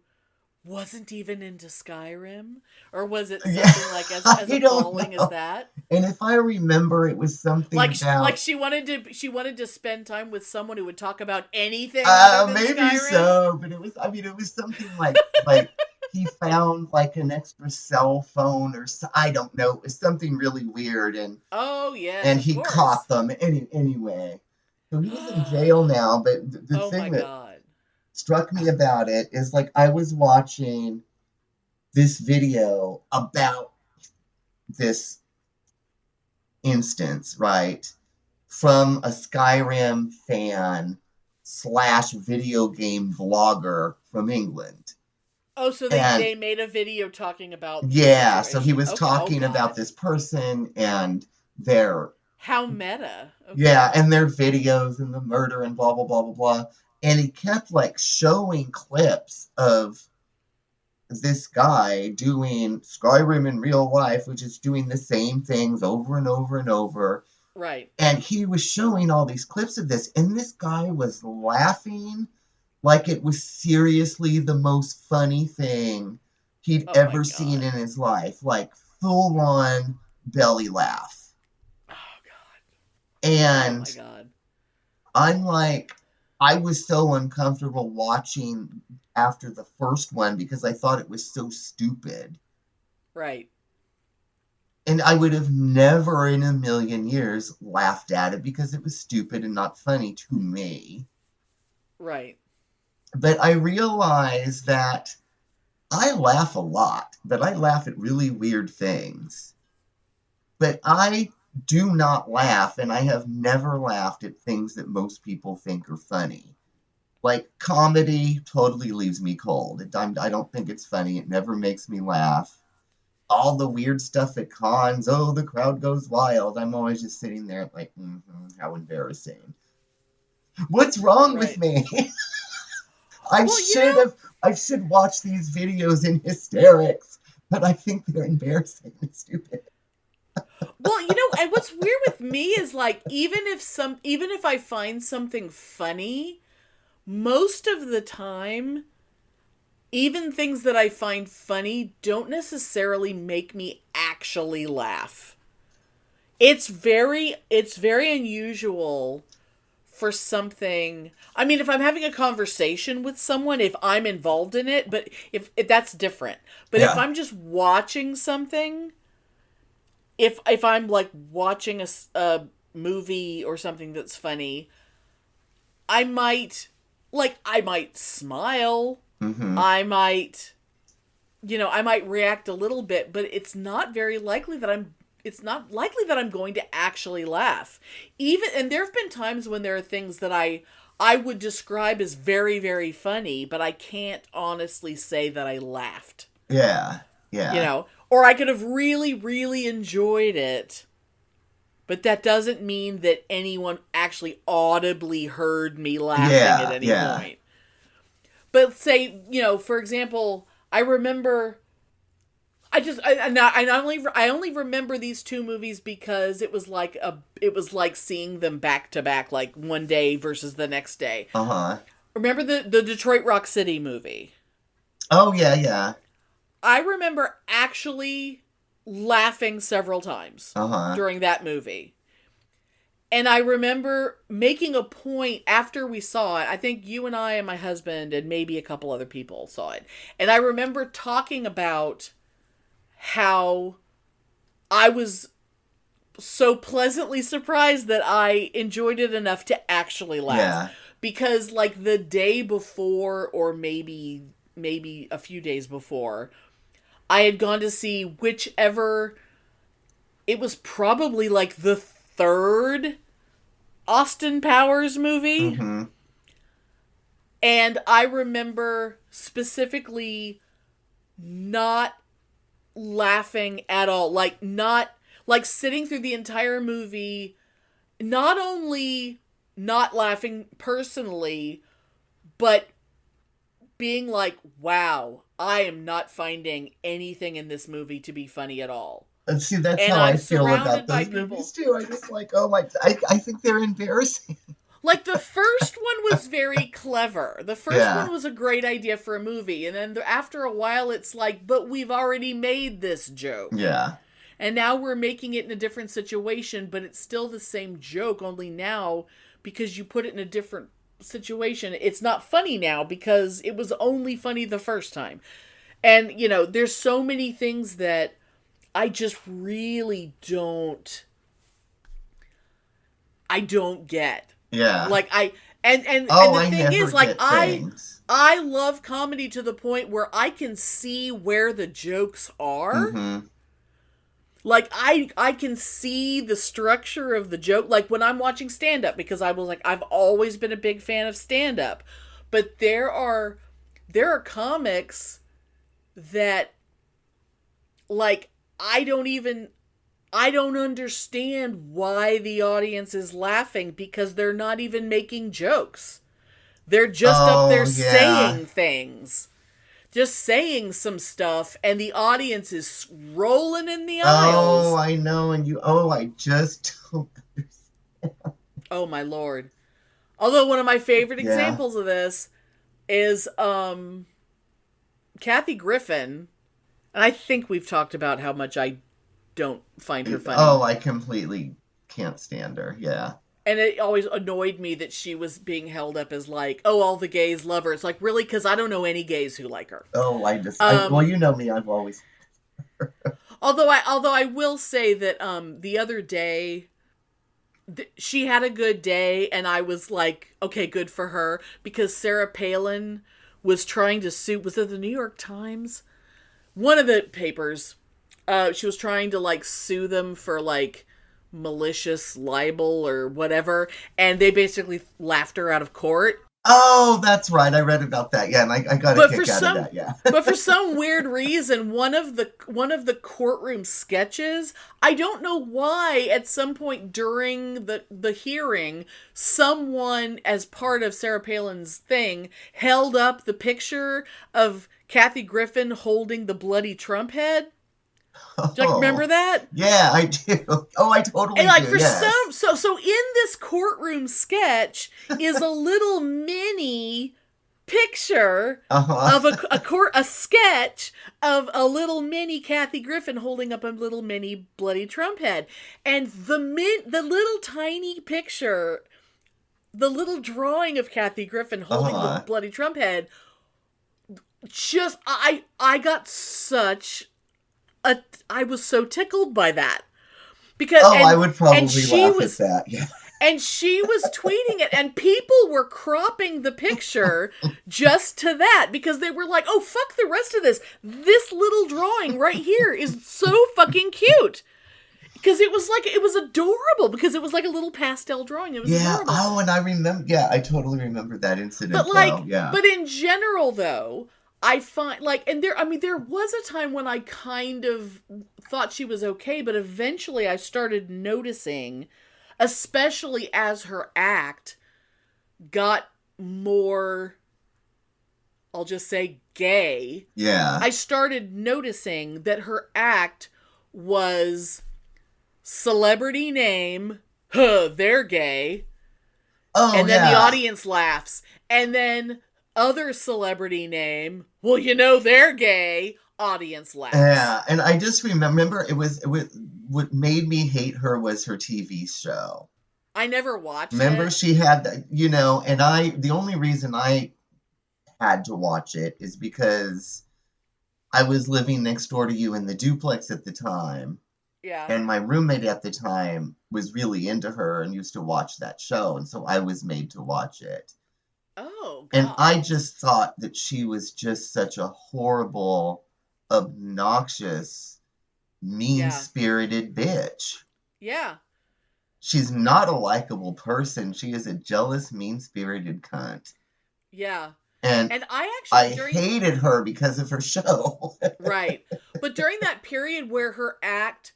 Speaker 1: wasn't even into Skyrim? Or was it something like as appalling as that?
Speaker 2: And if I remember, it was something
Speaker 1: like
Speaker 2: about...
Speaker 1: Like she wanted to spend time with someone who would talk about anything other than
Speaker 2: maybe
Speaker 1: Skyrim?
Speaker 2: So, but it was something like... he found like an extra cell phone or I don't know. It was something really weird, and and he caught them anyway. So he's in jail now. But the thing that struck me about it is like I was watching this video about this instance, right, from a Skyrim fan / video game vlogger from England.
Speaker 1: Oh, so they made a video talking about...
Speaker 2: Yeah, so he was talking about this person and their...
Speaker 1: How meta. Okay.
Speaker 2: Yeah, and their videos and the murder and blah, blah, blah, blah, blah. And he kept, like, showing clips of this guy doing Skyrim in real life, which is doing the same things over and over and over.
Speaker 1: Right.
Speaker 2: And he was showing all these clips of this, and this guy was laughing like it was seriously the most funny thing he'd ever seen in his life. Like, full-on belly laugh.
Speaker 1: Oh, God.
Speaker 2: And
Speaker 1: oh, my God.
Speaker 2: I'm like, I was so uncomfortable watching after the first one because I thought it was so stupid.
Speaker 1: Right.
Speaker 2: And I would have never in a million years laughed at it because it was stupid and not funny to me.
Speaker 1: Right.
Speaker 2: But I realized that I laugh a lot, but I laugh at really weird things. But I do not laugh, and I have never laughed at things that most people think are funny. Like, comedy totally leaves me cold. I don't think it's funny. It never makes me laugh. All the weird stuff at cons, the crowd goes wild. I'm always just sitting there like, how embarrassing. What's wrong with me? I should watch these videos in hysterics, but I think they're embarrassing and stupid.
Speaker 1: Well, and what's weird with me is like, even if I find something funny, most of the time, even things that I find funny don't necessarily make me actually laugh. It's very unusual for something. I mean, if I'm having a conversation with someone, if I'm involved in it, but if that's different. But if I'm just watching something, if I'm like watching a movie or something that's funny, I might smile.
Speaker 2: Mm-hmm.
Speaker 1: I might react a little bit, but it's not likely that I'm going to actually laugh. And there have been times when there are things that I would describe as very, very funny, but I can't honestly say that I laughed.
Speaker 2: Yeah. Yeah.
Speaker 1: Or I could have really, really enjoyed it, but that doesn't mean that anyone actually audibly heard me laughing at any point. But say, for example, I remember, I only remember these two movies because it was like seeing them back to back, like one day versus the next day.
Speaker 2: Uh-huh.
Speaker 1: Remember the Detroit Rock City movie?
Speaker 2: Oh, yeah.
Speaker 1: I remember actually laughing several times during that movie. And I remember making a point after we saw it. I think you and I and my husband and maybe a couple other people saw it. And I remember talking about how I was so pleasantly surprised that I enjoyed it enough to actually laugh.
Speaker 2: Yeah.
Speaker 1: Because like the day before, or maybe a few days before, I had gone to see whichever, it was probably like the third Austin Powers movie.
Speaker 2: Mm-hmm.
Speaker 1: And I remember specifically not laughing at all. Like sitting through the entire movie, not only not laughing personally, but being like, wow, I am not finding anything in this movie to be funny at all.
Speaker 2: And see, that's how I feel about those movies too. I just like, I think they're embarrassing.
Speaker 1: Like, the first one was very clever. The first one was a great idea for a movie. And then after a while, it's like, but we've already made this joke.
Speaker 2: Yeah.
Speaker 1: And now we're making it in a different situation, but it's still the same joke, only now, because you put it in a different situation, it's not funny now because it was only funny the first time. And, there's so many things that I just really don't get.
Speaker 2: Yeah.
Speaker 1: Like and the thing is, like, I love comedy to the point where I can see where the jokes are.
Speaker 2: Mm-hmm.
Speaker 1: Like, I can see the structure of the joke, like when I'm watching stand-up, because I was like, I've always been a big fan of stand-up. But there are comics that, like, I don't understand why the audience is laughing, because they're not even making jokes. They're just up there saying things. just saying some stuff, and the audience is rolling in the
Speaker 2: Oh,
Speaker 1: aisles.
Speaker 2: I know, and I just don't understand.
Speaker 1: Oh my lord. Although one of my favorite
Speaker 2: Yeah.
Speaker 1: examples of this is Kathy Griffin. And I think we've talked about how much I don't find her funny.
Speaker 2: Oh, I completely can't stand her. Yeah.
Speaker 1: And it always annoyed me that she was being held up as like, oh, all the gays love her. It's like, really? Because I don't know any gays who like her.
Speaker 2: Oh, well, you know me. I've always.
Speaker 1: Although I will say that the other day, she had a good day, and I was like, okay, good for her, because Sarah Palin was trying to sue. Was it the New York Times? One of the papers. She was trying to like sue them for like malicious libel or whatever, and they basically laughed her out of court.
Speaker 2: Oh, that's right. I read about that. Yeah, and I got a kick out of that. Yeah.
Speaker 1: But for some weird reason, one of the courtroom sketches, I don't know why, at some point during the hearing, someone, as part of Sarah Palin's thing, held up the picture of Kathy Griffin holding the bloody Trump head. Do you remember that?
Speaker 2: Yeah, I do. Oh, I totally
Speaker 1: and like
Speaker 2: do.
Speaker 1: for
Speaker 2: Yes.
Speaker 1: so in this courtroom sketch is a little mini picture of a sketch of a little mini Kathy Griffin holding up a little mini bloody Trump head, and the little tiny picture, the little drawing of Kathy Griffin holding the bloody Trump head. Just I got such. I was so tickled by that because
Speaker 2: I would probably laugh at that. Yeah.
Speaker 1: And she was tweeting it, and people were cropping the picture just to that because they were like, "Oh, fuck the rest of this. This little drawing right here is so fucking cute." Because it was adorable because it was like a little pastel drawing. It was adorable.
Speaker 2: Oh, and I remember. Yeah, I totally remember that incident.
Speaker 1: But in general, though, I find there was a time when I kind of thought she was okay, but eventually I started noticing, especially as her act got more, I'll just say, gay.
Speaker 2: Yeah.
Speaker 1: I started noticing that her act was celebrity name, they're gay.
Speaker 2: Oh,
Speaker 1: and then the audience laughs. And then other celebrity name, well, they're gay, audience laughs.
Speaker 2: Yeah, and I just remember it was what made me hate her was her TV show.
Speaker 1: I never watched it.
Speaker 2: Remember she had, and the only reason I had to watch it is because I was living next door to you in the duplex at the time.
Speaker 1: Yeah.
Speaker 2: And my roommate at the time was really into her and used to watch that show, and so I was made to watch it.
Speaker 1: Oh, God.
Speaker 2: And I just thought that she was just such a horrible, obnoxious, mean-spirited bitch.
Speaker 1: Yeah.
Speaker 2: She's not a likable person. She is a jealous, mean-spirited cunt.
Speaker 1: Yeah.
Speaker 2: And
Speaker 1: I
Speaker 2: hated her because of her show.
Speaker 1: Right. But during that period where her act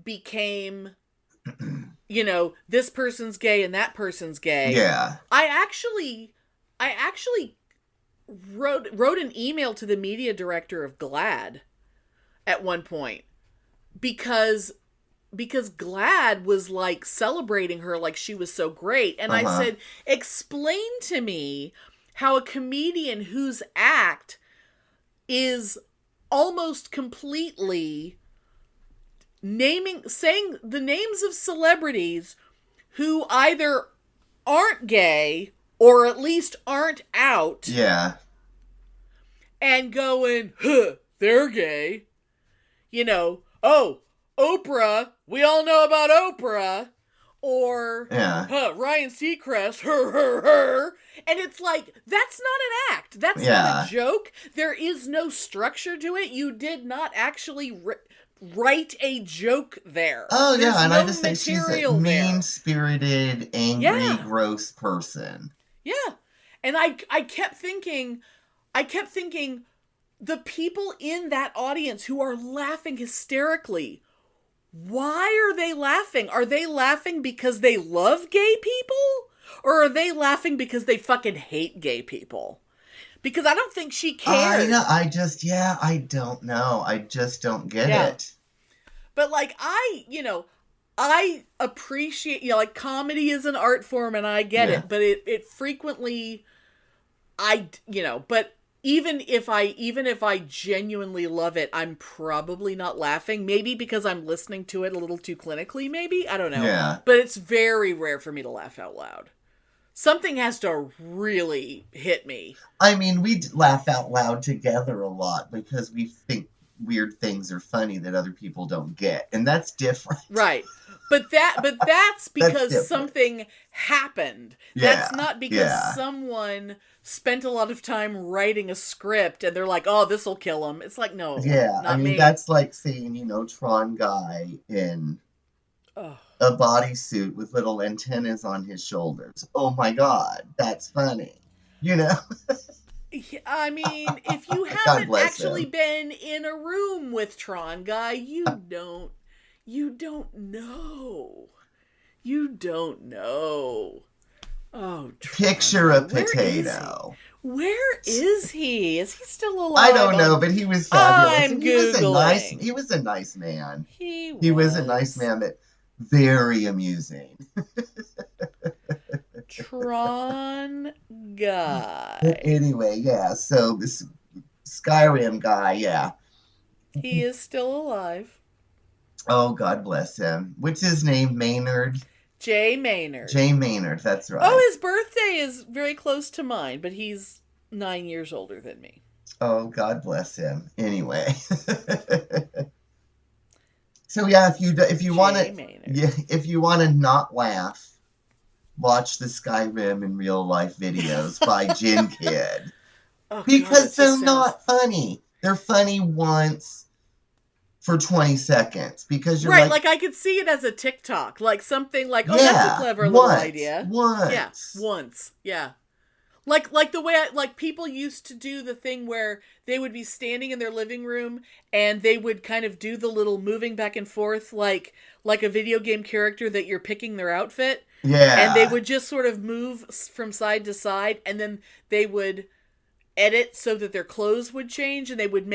Speaker 1: became, this person's gay and that person's gay.
Speaker 2: Yeah.
Speaker 1: I actually wrote an email to the media director of GLAAD at one point because GLAAD was like celebrating her like she was so great. And I said, explain to me how a comedian whose act is almost completely saying the names of celebrities who either aren't gay or at least aren't out.
Speaker 2: Yeah.
Speaker 1: And going, they're gay. Oh, Oprah, we all know about Oprah. Or, Ryan Seacrest, her. And it's like, that's not an act. That's not a joke. There is no structure to it. You did not actually write a joke there.
Speaker 2: Oh,
Speaker 1: There's
Speaker 2: and
Speaker 1: no
Speaker 2: I just think she's a mean-spirited, angry, gross person.
Speaker 1: Yeah. And I kept thinking, the people in that audience who are laughing hysterically, why are they laughing? Are they laughing because they love gay people? Or are they laughing because they fucking hate gay people? Because I don't think she cared.
Speaker 2: I don't know. I just don't get it.
Speaker 1: But, like, I appreciate, like, comedy is an art form and I get it, but it frequently, but even if I genuinely love it, I'm probably not laughing. Maybe because I'm listening to it a little too clinically, maybe? I don't know.
Speaker 2: Yeah.
Speaker 1: But it's very rare for me to laugh out loud. Something has to really hit me.
Speaker 2: I mean, we laugh out loud together a lot because we think weird things are funny that other people don't get, and that's different.
Speaker 1: Right. But that's because something happened.
Speaker 2: Yeah.
Speaker 1: That's not because someone spent a lot of time writing a script and they're like, "Oh, this will kill him." It's like, no.
Speaker 2: Yeah,
Speaker 1: not
Speaker 2: I mean,
Speaker 1: me.
Speaker 2: that's like seeing, Tron guy in a bodysuit with little antennas on his shoulders. Oh my God, that's funny.
Speaker 1: I mean, if you haven't actually been in a room with Tron guy, you don't know. You don't know. Oh, Tron
Speaker 2: Picture a potato.
Speaker 1: Where is he? Is he still alive?
Speaker 2: I don't know, but he was fabulous.
Speaker 1: I'm Googling.
Speaker 2: He was a nice man.
Speaker 1: He
Speaker 2: was a nice man, but very amusing.
Speaker 1: Tron guy.
Speaker 2: Anyway, so this Skyrim guy,
Speaker 1: he is still alive.
Speaker 2: Oh, God bless him. What's his name? Maynard?
Speaker 1: Jay Maynard.
Speaker 2: Jay Maynard, that's right.
Speaker 1: Oh, his birthday is very close to mine, but he's 9 years older than me.
Speaker 2: Oh, God bless him. Anyway. So if you want to not laugh, watch the Skyrim in real life videos by JinnKid. Because they're not funny. They're funny once for 20 seconds. Because you're
Speaker 1: right, like I could see it as a TikTok. Like something like, that's a clever little idea.
Speaker 2: Once.
Speaker 1: Yeah, once. Yeah. Like the way people used to do the thing where they would be standing in their living room and they would kind of do the little moving back and forth like a video game character that you're picking their outfit.
Speaker 2: Yeah.
Speaker 1: And they would just sort of move from side to side and then they would edit so that their clothes would change and they would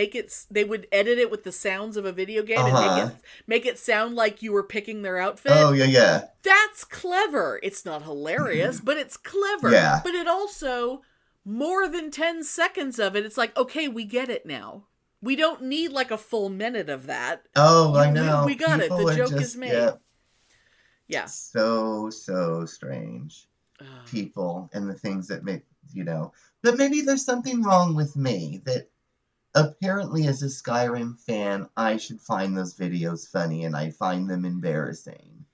Speaker 1: edit it with the sounds of a video game and make it sound like you were picking their outfit.
Speaker 2: Oh, yeah.
Speaker 1: That's clever. It's not hilarious, but it's clever.
Speaker 2: Yeah.
Speaker 1: But it also, more than 10 seconds of it, it's like, okay, we get it now. We don't need like a full minute of that.
Speaker 2: Oh, I know.
Speaker 1: We got it. The joke is made. Yeah.
Speaker 2: So strange. People and the things that make, But maybe there's something wrong with me that apparently as a Skyrim fan, I should find those videos funny and I find them embarrassing.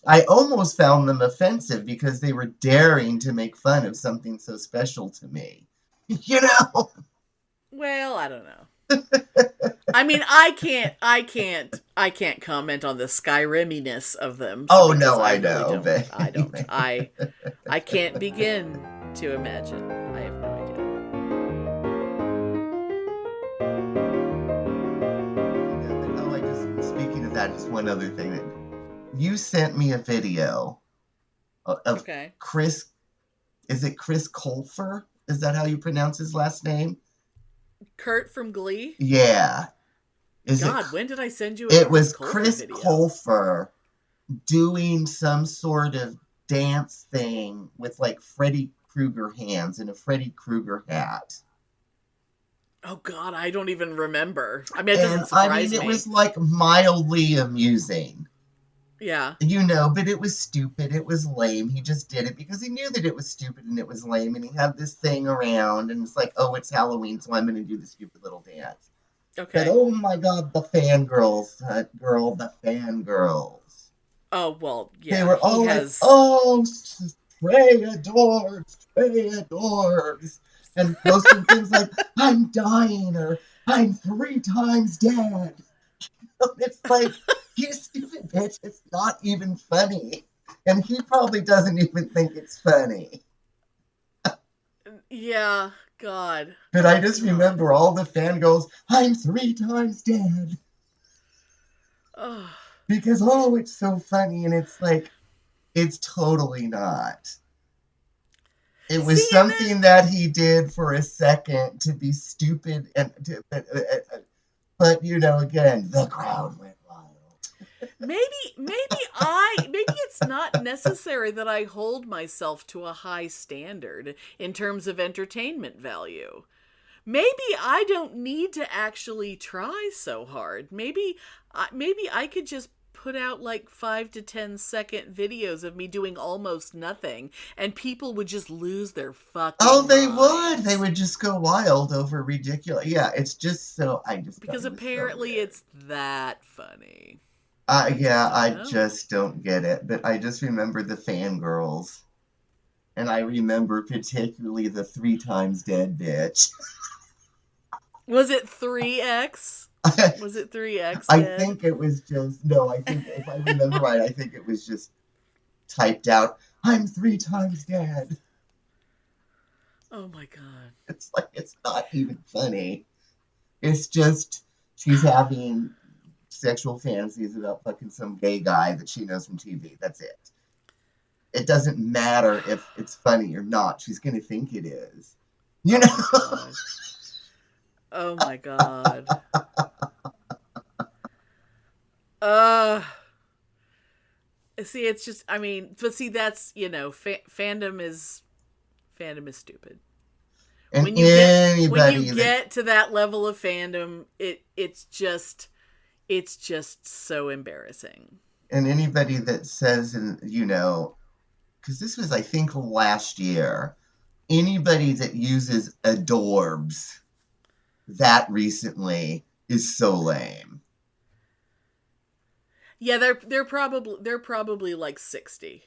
Speaker 2: I almost found them offensive because they were daring to make fun of something so special to me.
Speaker 1: Well, I don't know. I mean, I can't comment on the Skyriminess of them.
Speaker 2: Oh no, I know.
Speaker 1: Really I don't. I can't begin to imagine. I have no idea.
Speaker 2: Speaking of that, just one other thing that you sent me a video of Chris. Is it Chris Colfer? Is that how you pronounce his last name?
Speaker 1: Kurt from Glee?
Speaker 2: Yeah.
Speaker 1: When did I send you
Speaker 2: It was Chris Colfer doing some sort of dance thing with like Freddy Krueger hands and a Freddy Krueger hat.
Speaker 1: Oh God, I don't even remember. I mean, it doesn't surprise me.
Speaker 2: It was like mildly amusing.
Speaker 1: Yeah.
Speaker 2: But it was stupid. It was lame. He just did it because he knew that it was stupid and it was lame. And he had this thing around and it's like, oh, it's Halloween, so I'm going to do the stupid little dance.
Speaker 1: Okay.
Speaker 2: But oh my God, the fangirls. The fangirls.
Speaker 1: Oh, well, yeah.
Speaker 2: They were all like, oh, Trey adores. And posting things like, I'm dying or I'm 3 times dead. It's like, you stupid bitch, it's not even funny. And he probably doesn't even think it's funny.
Speaker 1: Yeah, God.
Speaker 2: But I just remember all the fangirls, I'm 3 times dead. Because, it's so funny. And it's like, it's totally not. It was something that he did for a second to be stupid, but again, the crowd went wild.
Speaker 1: Maybe it's not necessary that I hold myself to a high standard in terms of entertainment value. Maybe I don't need to actually try so hard. Maybe I could just put out like 5 to 10 second videos of me doing almost nothing, and people would just lose their fucking minds.
Speaker 2: They would just go wild over ridiculous. Yeah, it's just so
Speaker 1: because apparently it's that funny.
Speaker 2: I just don't get it. But I just remember the fangirls, and I remember particularly the 3 times dead bitch.
Speaker 1: Was it 3X? Was it 3X?
Speaker 2: I think it was just, no, I think, if I remember right, I think it was just typed out, I'm 3 times dead.
Speaker 1: Oh my God.
Speaker 2: It's like, it's not even funny. It's just, she's having sexual fantasies about fucking some gay guy that she knows from TV. That's it. It doesn't matter if it's funny or not. She's going to think it is. You know?
Speaker 1: Oh my God. See, it's just, I mean, but see, that's, fandom is stupid.
Speaker 2: And
Speaker 1: when you get to that level of fandom, it's just so embarrassing.
Speaker 2: And anybody that says, because this was, I think, last year, anybody that uses adorbs that recently is so lame.
Speaker 1: Yeah, they're probably like 60.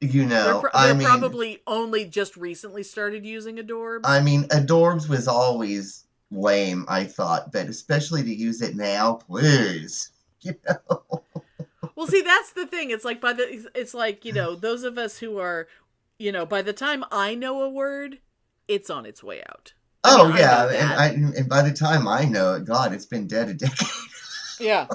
Speaker 2: They're
Speaker 1: probably only just recently started using adorbs.
Speaker 2: I mean, adorbs was always lame, I thought, but especially to use it now, please.
Speaker 1: Well, see, that's the thing. It's like those of us who are, by the time I know a word, it's on its way out.
Speaker 2: And by the time I know it, God, it's been dead a decade.
Speaker 1: Yeah.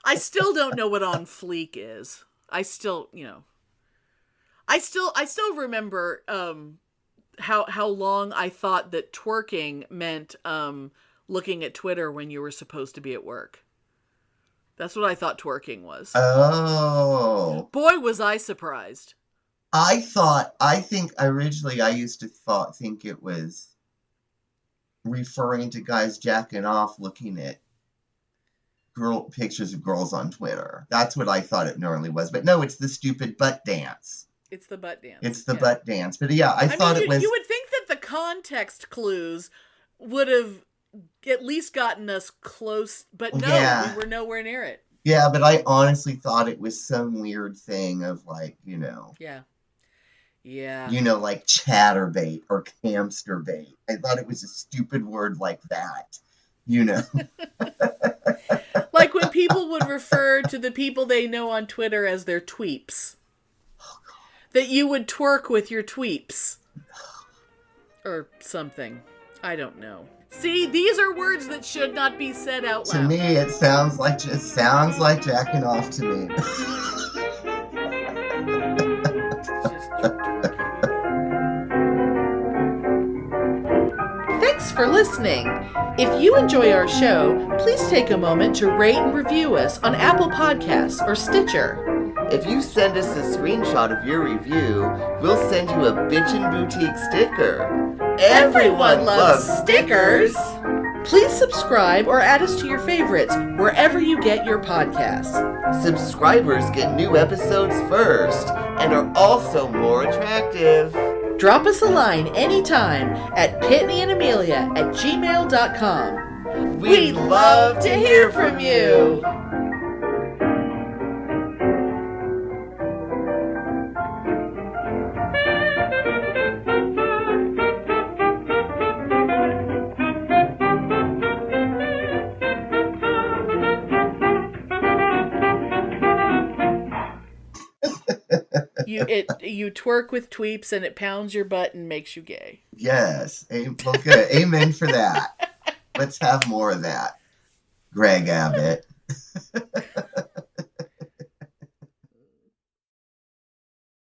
Speaker 2: I
Speaker 1: still don't know what on fleek is. I still remember how long I thought that twerking meant looking at Twitter when you were supposed to be at work. That's what I thought twerking was.
Speaker 2: Oh.
Speaker 1: Boy, was I surprised.
Speaker 2: I think originally I used to think it was referring to guys jacking off looking at pictures of girls on Twitter. That's what I thought it normally was. But no, it's the stupid butt dance.
Speaker 1: It's the butt dance.
Speaker 2: It's the butt dance. But yeah, I thought it was...
Speaker 1: You would think that the context clues would have at least gotten us close, but no, we were nowhere near it.
Speaker 2: Yeah, but I honestly thought it was some weird thing of like,
Speaker 1: Yeah. Yeah.
Speaker 2: Like chatterbait or camsterbait. I thought it was a stupid word like that.
Speaker 1: Like when people would refer to the people they know on Twitter as their tweeps. That you would twerk with your tweeps. Or something. I don't know. See, these are words that should not be said out loud.
Speaker 2: To me, it sounds like jacking off to me.
Speaker 1: Thanks for listening. If you enjoy our show, please take a moment to rate and review us on Apple Podcasts or Stitcher.
Speaker 7: If you send us a screenshot of your review, we'll send you a Bitchin' Boutique sticker.
Speaker 1: Everyone loves stickers! Please subscribe or add us to your favorites wherever you get your podcasts.
Speaker 7: Subscribers get new episodes first and are also more attractive.
Speaker 1: Drop us a line anytime at PitneyAndAmelia@gmail.com. We'd love to hear from you! You twerk with tweeps and it pounds your butt and makes you gay.
Speaker 2: Yes. Okay. Amen for that. Let's have more of that. Greg Abbott.